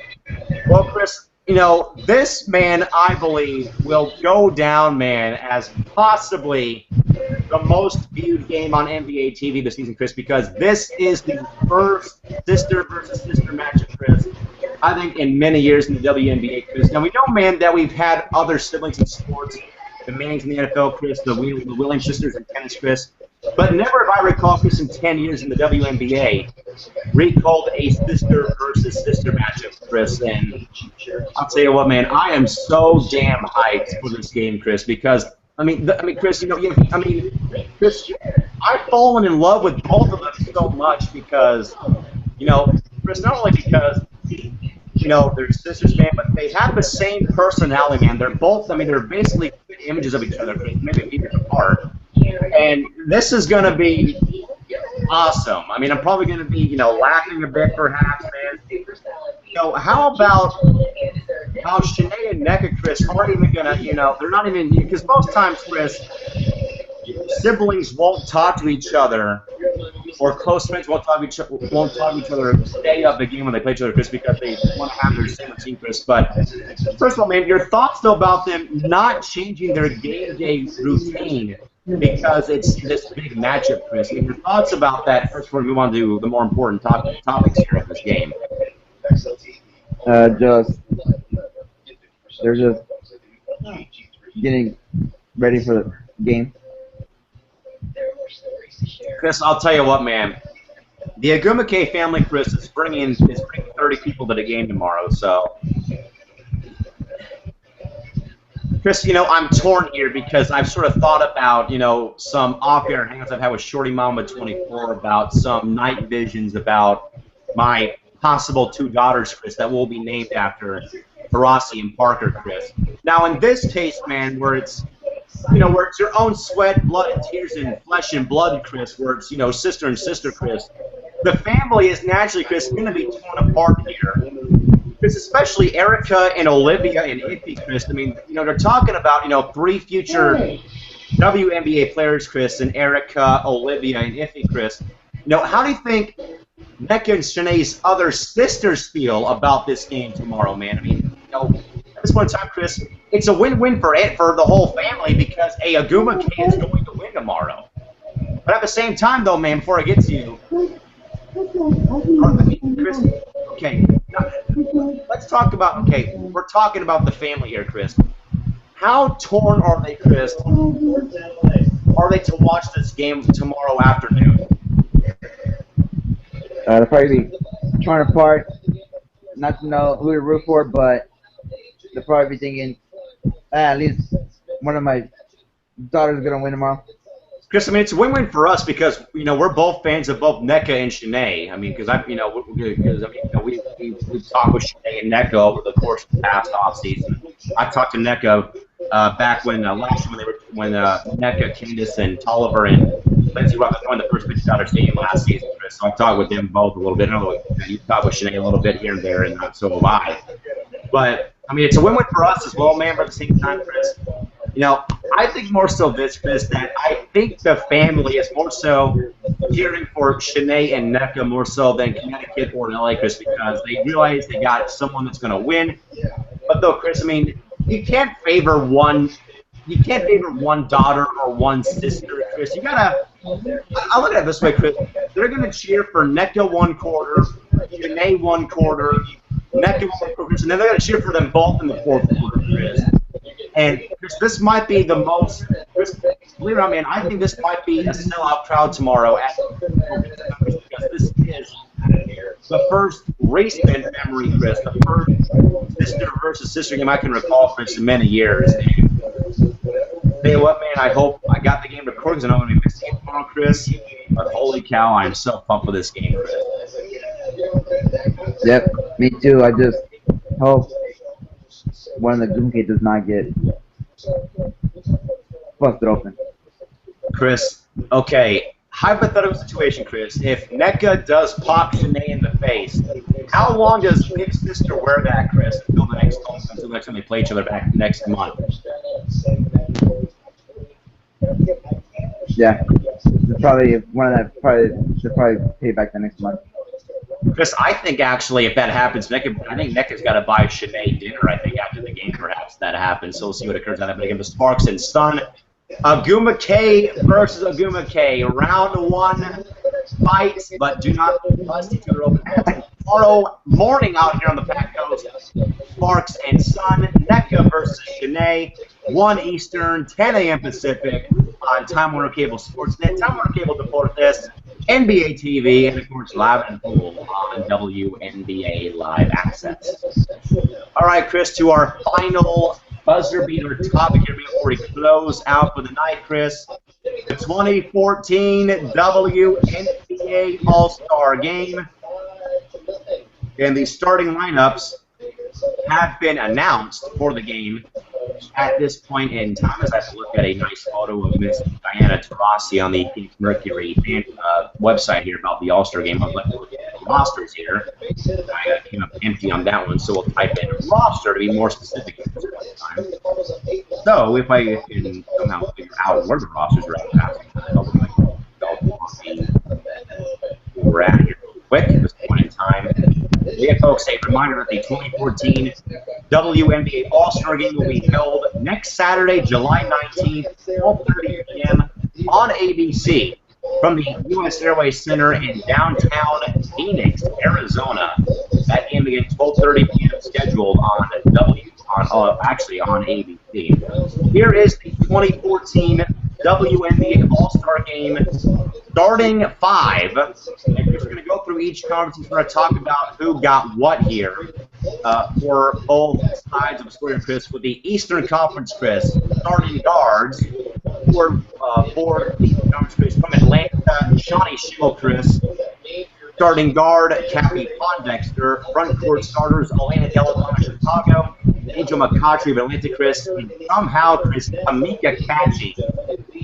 Well, Chris, you know, this man, I believe, will go down, man, as possibly the most viewed game on NBA TV this season, Chris, because this is the first sister versus sister matchup, Chris, I think, in many years in the WNBA, Chris. Now, we know, man, that we've had other siblings in sports, the Mannings in the NFL, Chris, the Williams sisters in tennis, Chris, but never have I recalled, Chris, in 10 years in the WNBA, recalled a sister versus sister matchup, Chris, and I'll tell you what, man, I am so damn hyped for this game, Chris, because I mean, Chris, Chris, I've fallen in love with both of them so much because, Chris, not only because, they're sisters, man, but they have the same personality, man. They're both, they're basically images of each other, maybe meters apart. And this is going to be awesome. I'm probably going to be, laughing a bit perhaps, man. How about how Shanae and NECA, Chris, aren't even going to, they're not even, because most times, Chris, siblings won't talk to each other, or close friends won't talk to each other day of the game when they play each other, Chris, because they want to have their same team, Chris. But first of all, man, your thoughts though about them not changing their game-day routine because it's this big matchup, Chris. Your thoughts about that first before we move on to the more important topics here of this game. They're just getting ready for the game. Chris, I'll tell you what, man. The Agumake family, Chris, is bringing 30 people to the game tomorrow. So, Chris, I'm torn here because I've sort of thought about, some off-air hangouts I've had with Shorty Mama 24 about some night visions about my possible two daughters, Chris, that will be named after Taurasi and Parker, Chris. Now, in this case, man, where it's your own sweat, blood, and tears, and flesh and blood, Chris, where it's, sister and sister, Chris, the family is naturally, Chris, going to be torn apart here. Chris, especially Erica and Olivia and Iffy, Chris. They're talking about, 3 future WNBA players, Chris, and Erica, Olivia, and Iffy, Chris. How do you think NECA and Shanae's other sisters feel about this game tomorrow, man? I mean, at this point in time, Chris, it's a win-win for the whole family because Aguma K is going to win tomorrow. But at the same time, though, man, before I get to you, Chris, okay, let's talk about, we're talking about the family here, Chris. How torn are they, Chris? Are they to watch this game tomorrow afternoon? They'll probably be torn apart, not to know who to root for, but they'll probably be thinking, at least one of my daughters is going to win tomorrow. Chris, I mean, it's a win-win for us because we're both fans of both NECA and Shanae. I mean, because we've talked with Shanae and NECA over the course of the past offseason. I talked to NECA back when last year when NECA, Candace, and Tolliver and Lindsay won the first pitch out of stadium last season, Chris. So I talked with them both a little bit. I know you talked with Shanae a little bit here and there, and so have I. But I mean, it's a win-win for us as well, man. But at the same time, Chris, I think more so this, Chris, that I think the family is more so cheering for Shanae and NECA more so than Connecticut or LA, Chris, because they realize they got someone that's going to win. But though, Chris, I mean, you can't favor one daughter or one sister, Chris. You gotta. I'll look at it this way, Chris. They're gonna cheer for NECA one quarter, Shanae one quarter, NECA one quarter, and then they're gonna cheer for them both in the fourth quarter, Chris. And Chris, this might be the most. Chris, believe it or not, man, I think this might be a sellout crowd tomorrow because this is the first race-band memory, Chris. The first sister versus sister game I can recall, Chris, in many years. And tell you what, man, I hope I got the game recorded because I know I'm going to be missing it tomorrow, Chris. But holy cow, I'm so pumped for this game, Chris. Yep, me too. I just hope one of the Doomkey does not get busted open. Chris, okay, hypothetical situation, Chris. If NECA does pop Shanae in the face, how long does Big Sister wear that, Chris, until the next time they play each other back next month? Yeah, probably one of that. Probably should probably pay back the next month. Chris, I think actually if that happens, I think NECA's got to buy Shanae dinner. I think after the game, perhaps that happens. So we'll see what occurs on that. But again, the Sparks and Sun, Aguma K versus Aguma K, round one fight, but do not bust each other open. Tomorrow morning out here on the Pac Coast, Sparks and Sun, NECA versus Shanae, 1 Eastern, 10 a.m. Pacific on Time Warner Cable Sportsnet, Time Warner Cable Deportes, NBA TV, and of course live and full on WNBA Live Access. All right, Chris, to our final buzzer beater topic here before we close out for the night, Chris. The 2014 WNBA All-Star Game. And the starting lineups have been announced for the game at this point in time. As I have to look at a nice photo of Miss Diana Taurasi on the Phoenix Mercury website here about the All-Star Game. I'd like to look at the rosters here. I came up empty on that one, so we'll type in roster to be more specific at this point in time. So if I can somehow figure out where the rosters are at, we're at here real quick at this point in time. Yeah, folks, a reminder that the 2014 WNBA All-Star Game will be held next Saturday, July 19th, 12:30 p.m. on ABC from the U.S. Airways Center in downtown Phoenix, Arizona. That game begins 12:30 p.m. scheduled on ABC. Here is the 2014 WNBA All-Star Game starting 5. And we're going to go through each conference. We're going to talk about who got what here for both sides of the story, Chris. With the Eastern Conference, Chris, starting guards for the Eastern Conference, Chris, from Atlanta, Shawnee Schimmel, Chris. Starting guard, Kathy Pondexter. Front court starters, Elena Deladonna, Chicago. Angel McCautry of Atlanta, Chris. And somehow, Chris, Tamika Catchy,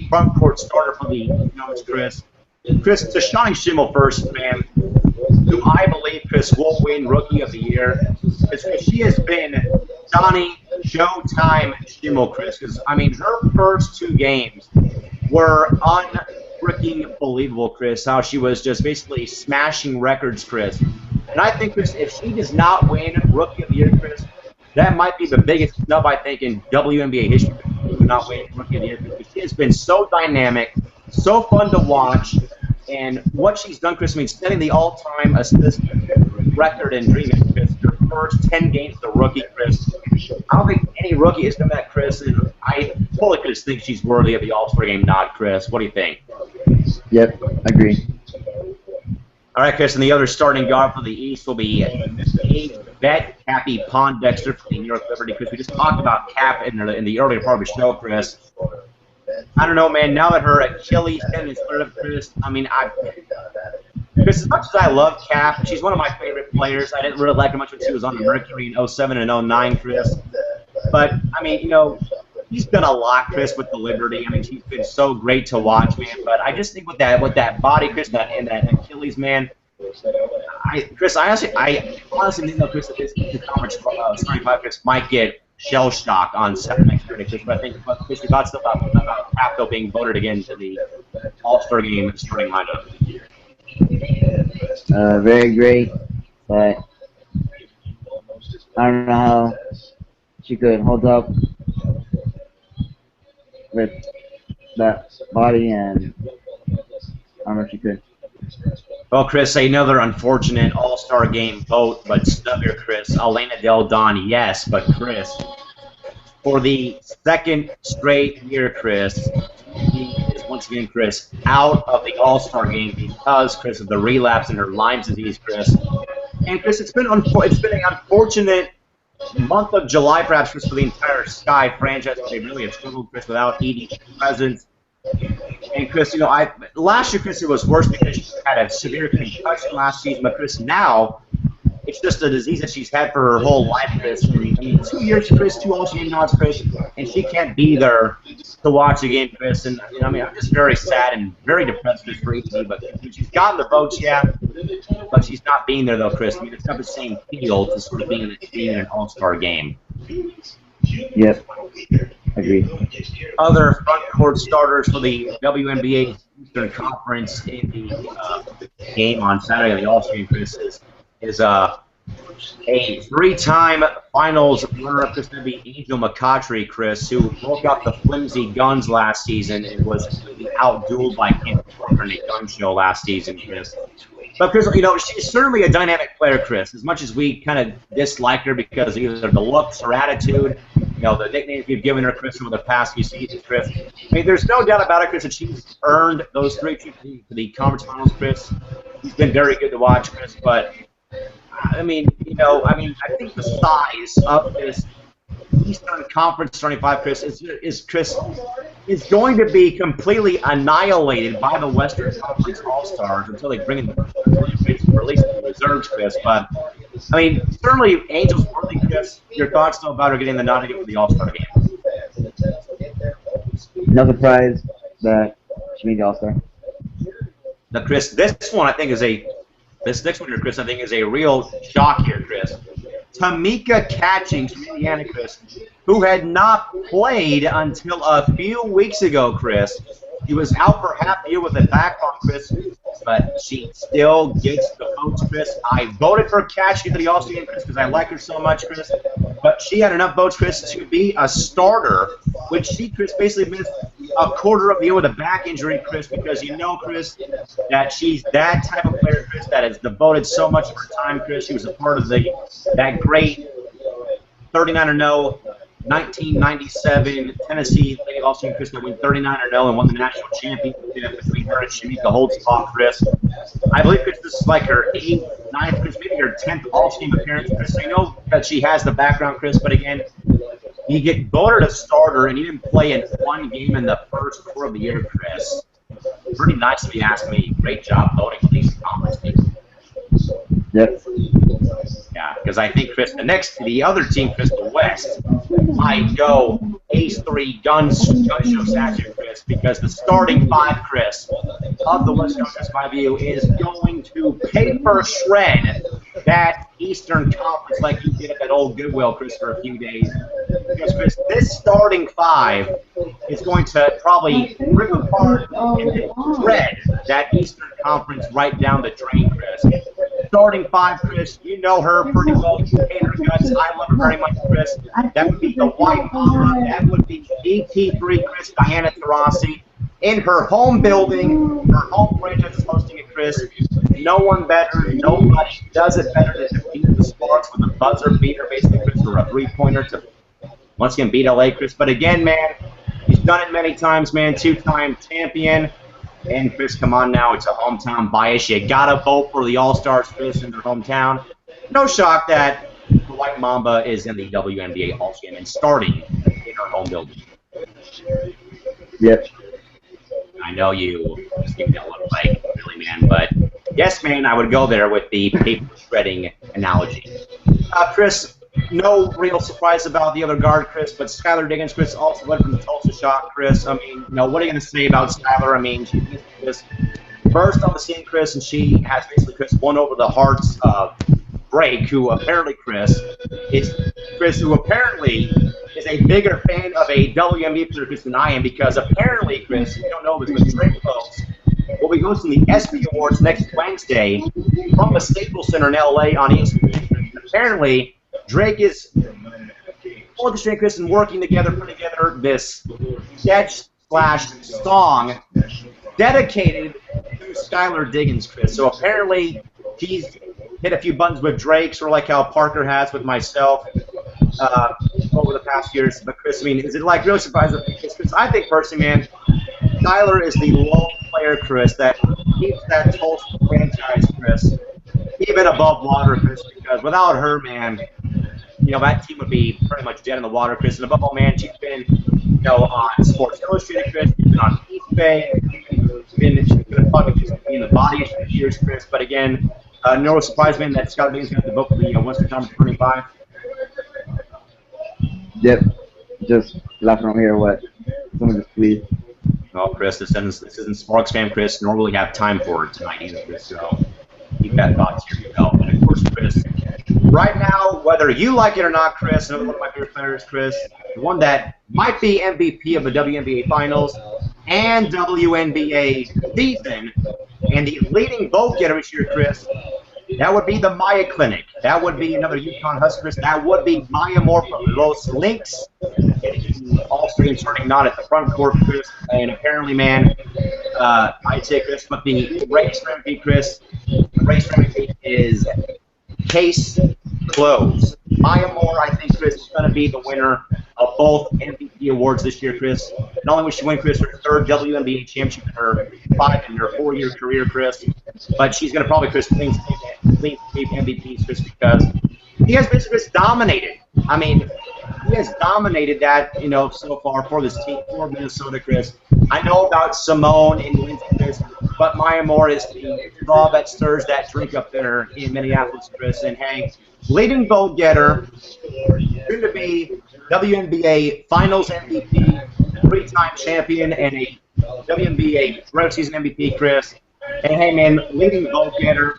front court starter for the East, Chris. Chris, to Shawnee Schimmel first, man, who I believe, Chris, will win Rookie of the Year. Because she has been Donnie Showtime Schimmel, Chris. Because, I mean, her first 2 games were unfreaking believable, Chris, how she was just basically smashing records, Chris. And I think, Chris, if she does not win Rookie of the Year, Chris, that might be the biggest snub, I think, in WNBA history. She would not win Rookie of the Year because she has been so dynamic, so fun to watch, and what she's done, Chris, I mean, setting the all-time assist record in Dreaming, Chris. Her first 10 games as a rookie, Chris. I don't think any rookie has done that, Chris, and I totally could just think she's worthy of the All-Star Game nod, Chris. What do you think? Yep, agree. All right, Chris, and the other starting guard for the East will be Bet Cappy Pondexter for the New York Liberty, Chris. We just talked about Cap in the earlier part of the show, Chris. I don't know, man. Now that her Achilles tendon is cleared up, Chris, I mean, Chris, as much as I love Cap, she's one of my favorite players. I didn't really like her much when she was on the Mercury in 07 and 09, Chris. But, I mean, you know, she's done a lot, Chris, with the Liberty. I mean, she's been so great to watch, man. But I just think with that body, Chris, and that Achilles, man, Chris, I honestly think, though, Chris, that this conference starting five, Chris, might get shell shock on Saturday next year, Chris. But I think, Chris, your thoughts about Cap, though, being voted again to the All-Star Game starting lineup. Very great, but I don't know how she could hold up with that body, and I don't know if she could. Well, Chris, another unfortunate All-Star Game vote, but snub here, Chris. Elena Del Don, yes, but Chris, for the second straight year, Chris, he is once again, Chris, out of the All-Star Game because, Chris, of the relapse in her Lyme disease, Chris. And, Chris, it's been an unfortunate month of July, perhaps, Chris, for the entire Sky franchise. They really have struggled, Chris, without Edie's presence. And, Chris, you know, last year, Chris, it was worse because she had a severe concussion last season. But, Chris, now it's just a disease that she's had for her whole life, Chris. I mean, 2 years, Chris, 2 All-Star Game nods, Chris, and she can't be there to watch the game, Chris. And, you know, I mean, I'm just very sad and very depressed for Edie. But she's gotten the votes, yeah, but she's not being there, though, Chris. I mean, it's not the same feel to sort of being in an All-Star game. Yep, agreed. Other front court starters for the WNBA Eastern Conference in the game on Saturday, the All-Star Game, Chris, is a 3-time finals runner-up. This is going to be Angel McCoughtry, Chris, who broke out the flimsy guns last season and was completely outdueled by Kim Parker in a gun show last season, Chris. But, Chris, you know, she's certainly a dynamic player, Chris, as much as we kind of dislike her because of either the looks or attitude, you know, the nicknames we've given her, Chris, over the past few seasons, Chris. I mean, there's no doubt about it, Chris, that she's earned those 3 trips to the conference finals, Chris. She's been very good to watch, Chris, but I mean, you know, I think the size of this Eastern Conference 25, Chris, is going to be completely annihilated by the Western Conference All-Stars until they bring in release the reserves, Chris. But I mean, certainly Angel's worthy, Chris. Your thoughts, though, about her getting the nod for the All-Star game? No surprise that she made the All-Star. Now, Chris, this next one here, Chris, I think is a real shock here, Chris. Tamika Catchings from Indiana, Chris, who had not played until a few weeks ago, Chris. He was out for half the year with a back bump, Chris, but she still gets the votes, Chris. I voted for Catchings to the All-Star game, Chris, because I like her so much, Chris. But she had enough votes, Chris, to be a starter, which she, Chris, basically missed a quarter of the year with a back injury, Chris, because you know, Chris, that she's that type of player, Chris, that has devoted so much of her time, Chris. She was a part of that great 39-0 1997 Tennessee Lady All-Star Chris that went 39-0 and won the national championship between her and Shamika Holtzclaw, Chris. I believe, Chris, this is like her 8th, 9th, Chris, maybe her 10th All-Star appearance, Chris. I know that she has the background, Chris, but again, you get voted a starter and you didn't play in one game in the first quarter of the year, Chris. Pretty nice if you ask me. Great job voting for these conference teams. Yep. Yeah, because I think, Chris, the other team, Chris, the West, might go Ace 3 gun show statue, Chris, because the starting 5, Chris, of the West Coast, my view, is going to paper shred that Eastern Conference like you did at that old Goodwill, Chris, for a few days. because Chris, this starting five is going to probably rip apart and shred that Eastern Conference right down the drain, Chris. Starting five, Chris, you know her pretty well. You hate her guts. I love her very much, Chris. That would be the White Mama. That would be ET3, Chris, Diana Taurasi. In her home building, her home franchise is hosting it, Chris. No one better, nobody does it better than to beat the Sparks with a buzzer beater, basically, Chris, or a three-pointer to once again beat LA, Chris. But again, man, he's done it many times, man. Two-time champion. And Chris, come on now, it's a hometown bias. You gotta vote for the All-Stars, Chris, in their hometown. No shock that the White Mamba is in the WNBA All-Star Game and starting in her home building. Yep. I know you just gave me a little like, really, man, but yes, man, I would go there with the paper shredding analogy. Chris, no real surprise about the other guard, Chris, but Skylar Diggins, Chris, also led from the Tulsa Shock, Chris. I mean, what are you going to say about Skylar? I mean, she's just burst on the scene, Chris, and she has basically, Chris, won over the hearts of Drake, who apparently, Chris, is a bigger fan of a WNBA player, Chris, than I am, because apparently, Chris, you don't know this, but Drake folks will be hosting the ESPY Awards next Wednesday from the Staples Center in LA on ESPN. Apparently, Drake is orchestrating, Chris, and working together, putting together this sketch/song dedicated to Skylar Diggins, Chris. So apparently, he's hit a few buttons with Drake, sort of like how Parker has with myself over the past years. But Chris, I mean, is it like real surprising? Because I think personally, man, Skylar is the lone player, Chris, that keeps that Tulsa franchise, Chris, even above water, Chris. Because without her, man, that team would be pretty much dead in the water, Chris. And above all, man, she's been, on Sports Illustrated, Chris. She's been on East Bay. She's been in the body for years, Chris. But again, no surprise, man, that Scott Diggins got the vote for the Western Conference 25. Yep. Just laughing over here. What? Someone just please. Well, Chris, this isn't Sparks Fam, Chris, nor will we have time for it tonight either, Chris. So keep that thoughts here, And of course, Chris, right now, whether you like it or not, Chris, another one of my favorite players, Chris, the one that might be MVP of the WNBA Finals and WNBA season, and the leading vote getter this year, Chris, that would be the Maya Clinic. That would be another UConn Husker, Chris. That would be Maya Moore from Los Lynx. All-Star starting not at the front court, Chris. And apparently, man, I'd say, Chris, but the race for MVP, Chris, the race for MVP is case closed. Maya Moore, I think, Chris, is going to be the winner of both MVP awards this year, Chris. Not only will she win, Chris, her third WNBA championship in her 4-year career, Chris, but she's going to probably, Chris, clean sweep MVPs, Chris, because he has basically just dominated. I mean, he has dominated that, so far for this team, for Minnesota, Chris. I know about Simone and Lindsay, Chris, but Maya Moore is the draw that stirs that drink up there in Minneapolis, Chris. And hey, leading vote getter, soon to be WNBA Finals MVP, 3-time champion, and a WNBA regular season MVP, Chris. And hey, man, leading vote getter,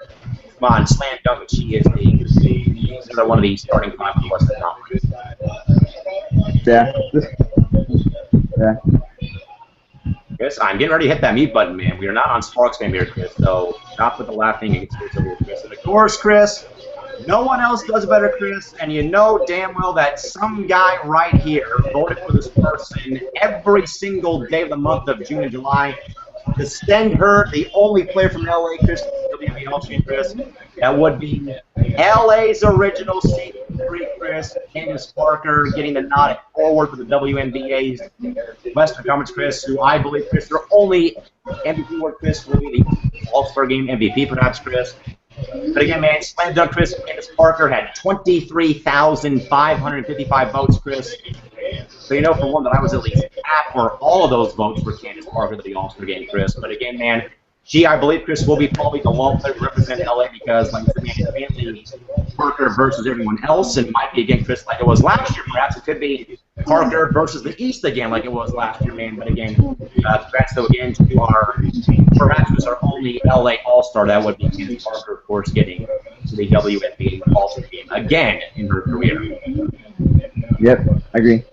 come on, slam dunk, she is another one of these starting five for the Western Conference. Yeah. Yeah. Chris, I'm getting ready to hit that mute button, man. We are not on Sparks Fam here, Chris, so stop with the laughing and get serious over here, Chris. And of course, Chris, no one else does it better, Chris, and you know damn well that some guy right here voted for this person every single day of the month of June and July to send her, the only player from LA, Chris, WNBA All-Star, Chris. That would be LA's original C3, Chris, Candace Parker, getting the nod at forward for the WNBA's Western Conference, Chris, who I believe, Chris, their only MVP award, Chris, will be the All-Star Game MVP, perhaps, Chris. But again, man, slam dunk, Chris. Candace Parker had 23,555 votes, Chris. So you know, for one, that I was at least half or all of those votes for Candace Parker to the All-Star Game, Chris. But again, man, she, I believe, Chris, will be probably the lone player to represent LA because, like I said, man, it's mainly Parker versus everyone else, and might be again, Chris, like it was last year. Perhaps it could be Parker versus the East again, like it was last year, man. But again, congrats though again to our perhaps our only LA All-Star. That would be Candace Parker, of course, getting to the WNBA All-Star Game again in her career. Yep, I agree.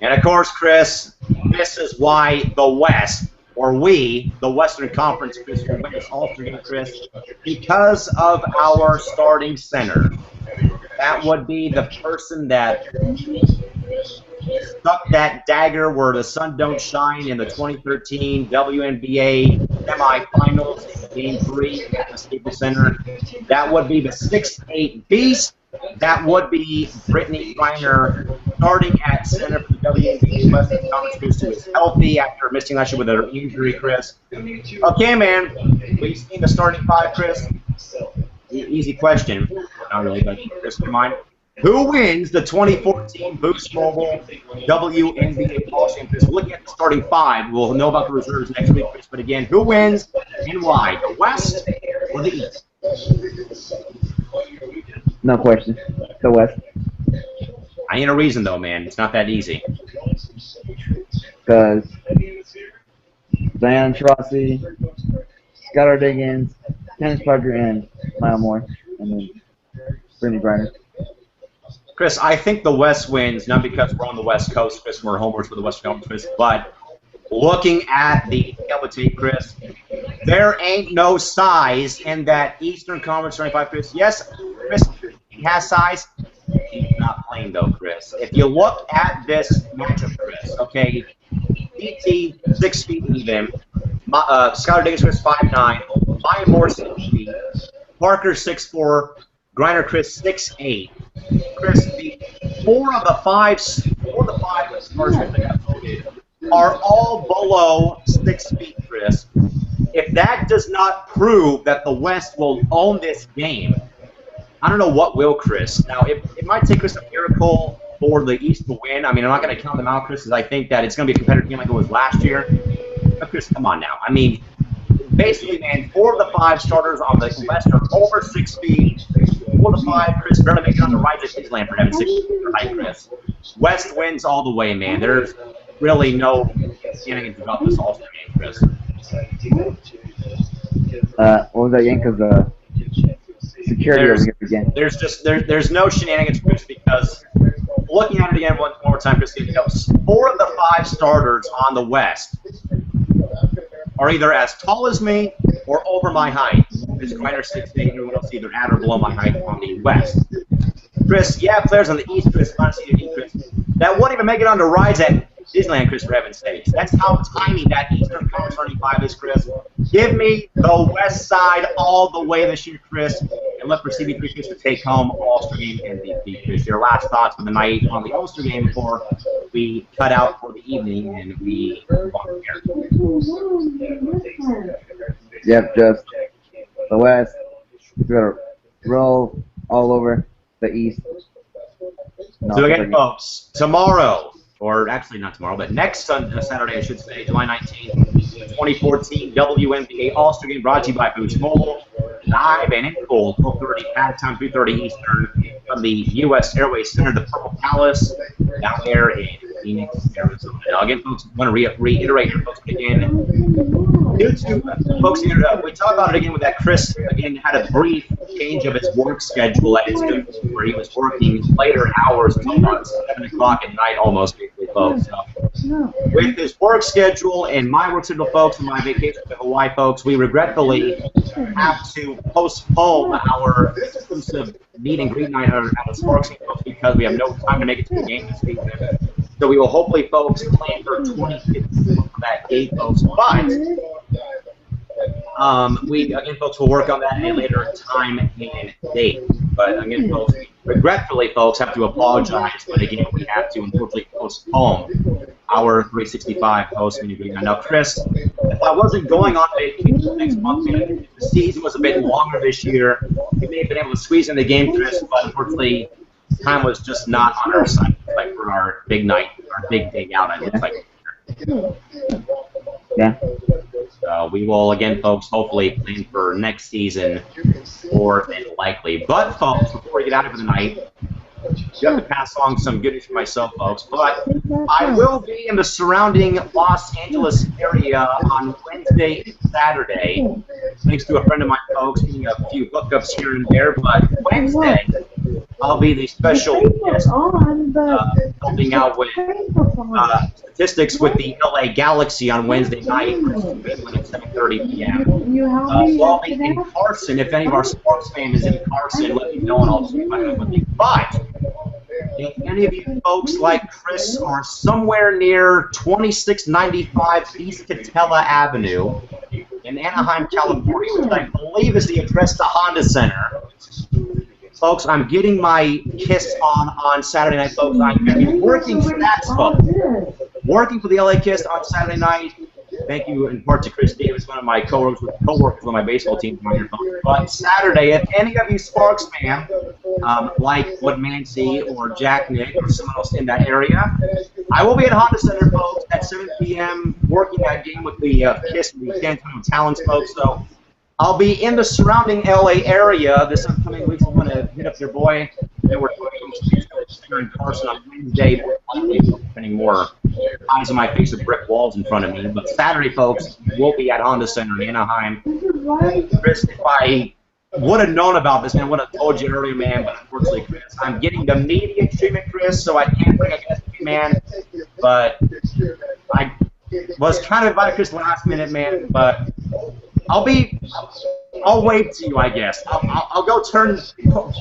And of course, Chris, this is why the West, or we, the Western Conference, Chris, will win this All-Star game, Chris, because of our starting center. That would be the person that stuck that dagger where the sun don't shine in the 2013 WNBA semifinals in Game 3 at the Staples Center. That would be the 6'8" beast. That would be Brittany Griner starting at center for the WNBA Western Conference, who is healthy after missing last year with an injury, Chris. Okay, man. We've seen the starting five, Chris. Easy question. Not really, but Chris, come on. Who wins the 2014 Boost Mobile WNBA All Championships? Looking at the starting five, we'll know about the reserves next week, Chris. But again, who wins and why? The West or the East? No question. The West. I ain't a reason, though, man. It's not that easy. Because Diana Taurasi, Skylar Diggins, Candace Parker, and Maya Moore, and then Brittany Griner. Chris, I think the West wins, not because we're on the West Coast, Chris, we're homers for the Western Conference, but looking at the tape, Chris, there ain't no size in that Eastern Conference 25, Chris. Yes, Chris, he has size. He's not playing, though, Chris. If you look at this matchup, Chris, okay, DT, 6 feet even, Skylar Diggins, Chris, 5'9", Maya Moore, 6 feet, Parker, 6'4", Griner, Chris, 6'8". Chris, the four of the five starters that got voted are all below 6 feet, Chris. If that does not prove that the West will own this game, I don't know what will, Chris. Now, it might take Chris a miracle for the East to win. I mean, I'm not going to count them out, Chris, because I think that it's going to be a competitive game like it was last year. But, Chris, come on now. I mean, basically, man, 4 of the 5 starters on the West are over 6 feet. 4 of the 5, Chris, barely making on the right of Disneyland for having 6 feet right, Chris. West wins all the way, man. There's really no shenanigans about this All-Star game, Chris. What was that, Yankees? Security over here again. There's no shenanigans, Chris, because looking at it again one more time, Chris, 4 of the 5 starters on the West are either as tall as me or over my height. Chris Griner, 6'8", everyone else either at or below my height on the West. Chris, yeah, players on the East, Chris, that won't even make it onto rides at Disneyland, Chris, for heaven's sakes. That's how tiny that Eastern Conference 35 is, Chris. Give me the West side all the way this year, Chris, and let CB3 Chris to take home All-Star Game MVP, Chris. Your last thoughts for the night on the All-Star Game before we cut out for the evening and we move on here. Yep, just the West. We're going to roll all over the East. So again, folks, tomorrow, or actually not tomorrow, but next Saturday, I should say, July 19th, 2014 WNBA All-Star Game brought to you by Boost Mobile, live and in full, 12:30 at time, 3:30 Eastern, from the U.S. Airways Center, the Purple Palace, down there in Phoenix, Arizona. Now, again, folks, I want to reiterate here, folks, again, folks, we talked about it again with that Chris, again, had a brief change of his work schedule at his good, where he was working later hours until about 7 o'clock at night almost, folks. So, with his work schedule and my work schedule, folks, and my vacation to Hawaii, folks, we regretfully have to postpone our exclusive meet and greet night at the Sparks game, folks, because we have no time to make it to the game this season. So we will hopefully, folks, plan for 2015 for that date, folks. But we, again, folks, will work on that at a later time and date. But again, folks, regretfully, folks, have to apologize. But again, we have to unfortunately postpone our 365 host meeting. Now, Chris, if I wasn't going on vacation next month, maybe the season was a bit longer this year, we may have been able to squeeze in the game, Chris. But unfortunately, time was just not on our side, like for our big night, our big day out. It looks like. Yeah. So we will, again, folks, hopefully plan for next season, more than likely. But, folks, before we get out of the night, you have to pass along some good news for myself, folks. But I will be in the surrounding Los Angeles area on Wednesday and Saturday, thanks to a friend of mine, folks, getting a few hookups here and there. But Wednesday, I'll be the special guest helping out with statistics with the LA Galaxy on Wednesday night at 7:30 p.m. So I'll be in Carson. If any of our Sparks fans is in Carson, let me know and I'll see if I can with you. But if any of you folks like Chris are somewhere near 2695 East Catella Avenue in Anaheim, California, which I believe is the address to Honda Center, folks, I'm getting my Kiss on Saturday night, folks. I'm going to be working for that, folks. Working for the LA Kiss on Saturday night. Thank you in part to Chris Davis, one of my co-workers on my baseball team. But Saturday, if any of you Sparks fans, like Woodmansey or Jack Nick or someone else in that area, I will be at Honda Center, folks, at 7 p.m. working that game with the Kiss and the San Antonio Talents, folks. So I'll be in the surrounding LA area this upcoming week. I'm going to hit up your boy. And we're in Carson on Wednesday. Spending more eyes on my face with brick walls in front of me. But Saturday, folks, we'll be at Honda Center in Anaheim. Chris, if I would have known about this, man, I would have told you earlier, man. But unfortunately, Chris, I'm getting the media treatment, Chris, so I can't bring a guest, man. But I was kind of invited Chris last minute, man. But I'll wave to you, I guess. I'll go turn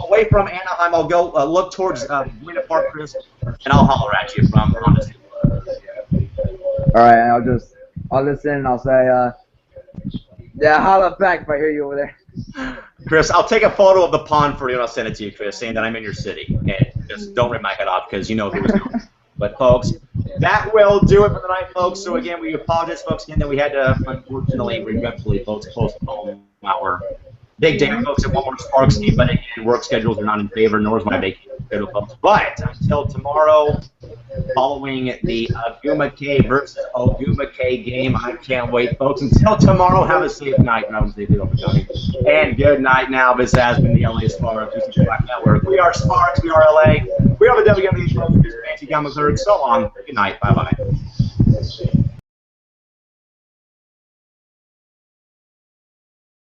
away from Anaheim. I'll go look towards Buena Park, Chris, and I'll holler at you from Honda Center. All right, and I'll listen and I'll say, yeah, holla back if I hear you over there. Chris, I'll take a photo of the pond for you and I'll send it to you, Chris, saying that I'm in your city. And just don't rip my head off because you know who was doing. But, folks, that will do it for the night, folks. So, again, we apologize, folks, again, that we had to, unfortunately, regretfully, folks, postpone our big day, folks, at one more Sparks game. But, again, work schedules are not in favor, nor is my vacation schedule, folks. But until tomorrow, following the Aguma K versus Oguma K game, I can't wait, folks. Until tomorrow, have a safe night. And I would say and good night now. This has been the LA Sparks Black Network. We are Sparks. We are LA. We are the WNBA Fancy Gamma Third. So long. Good night. Bye-bye.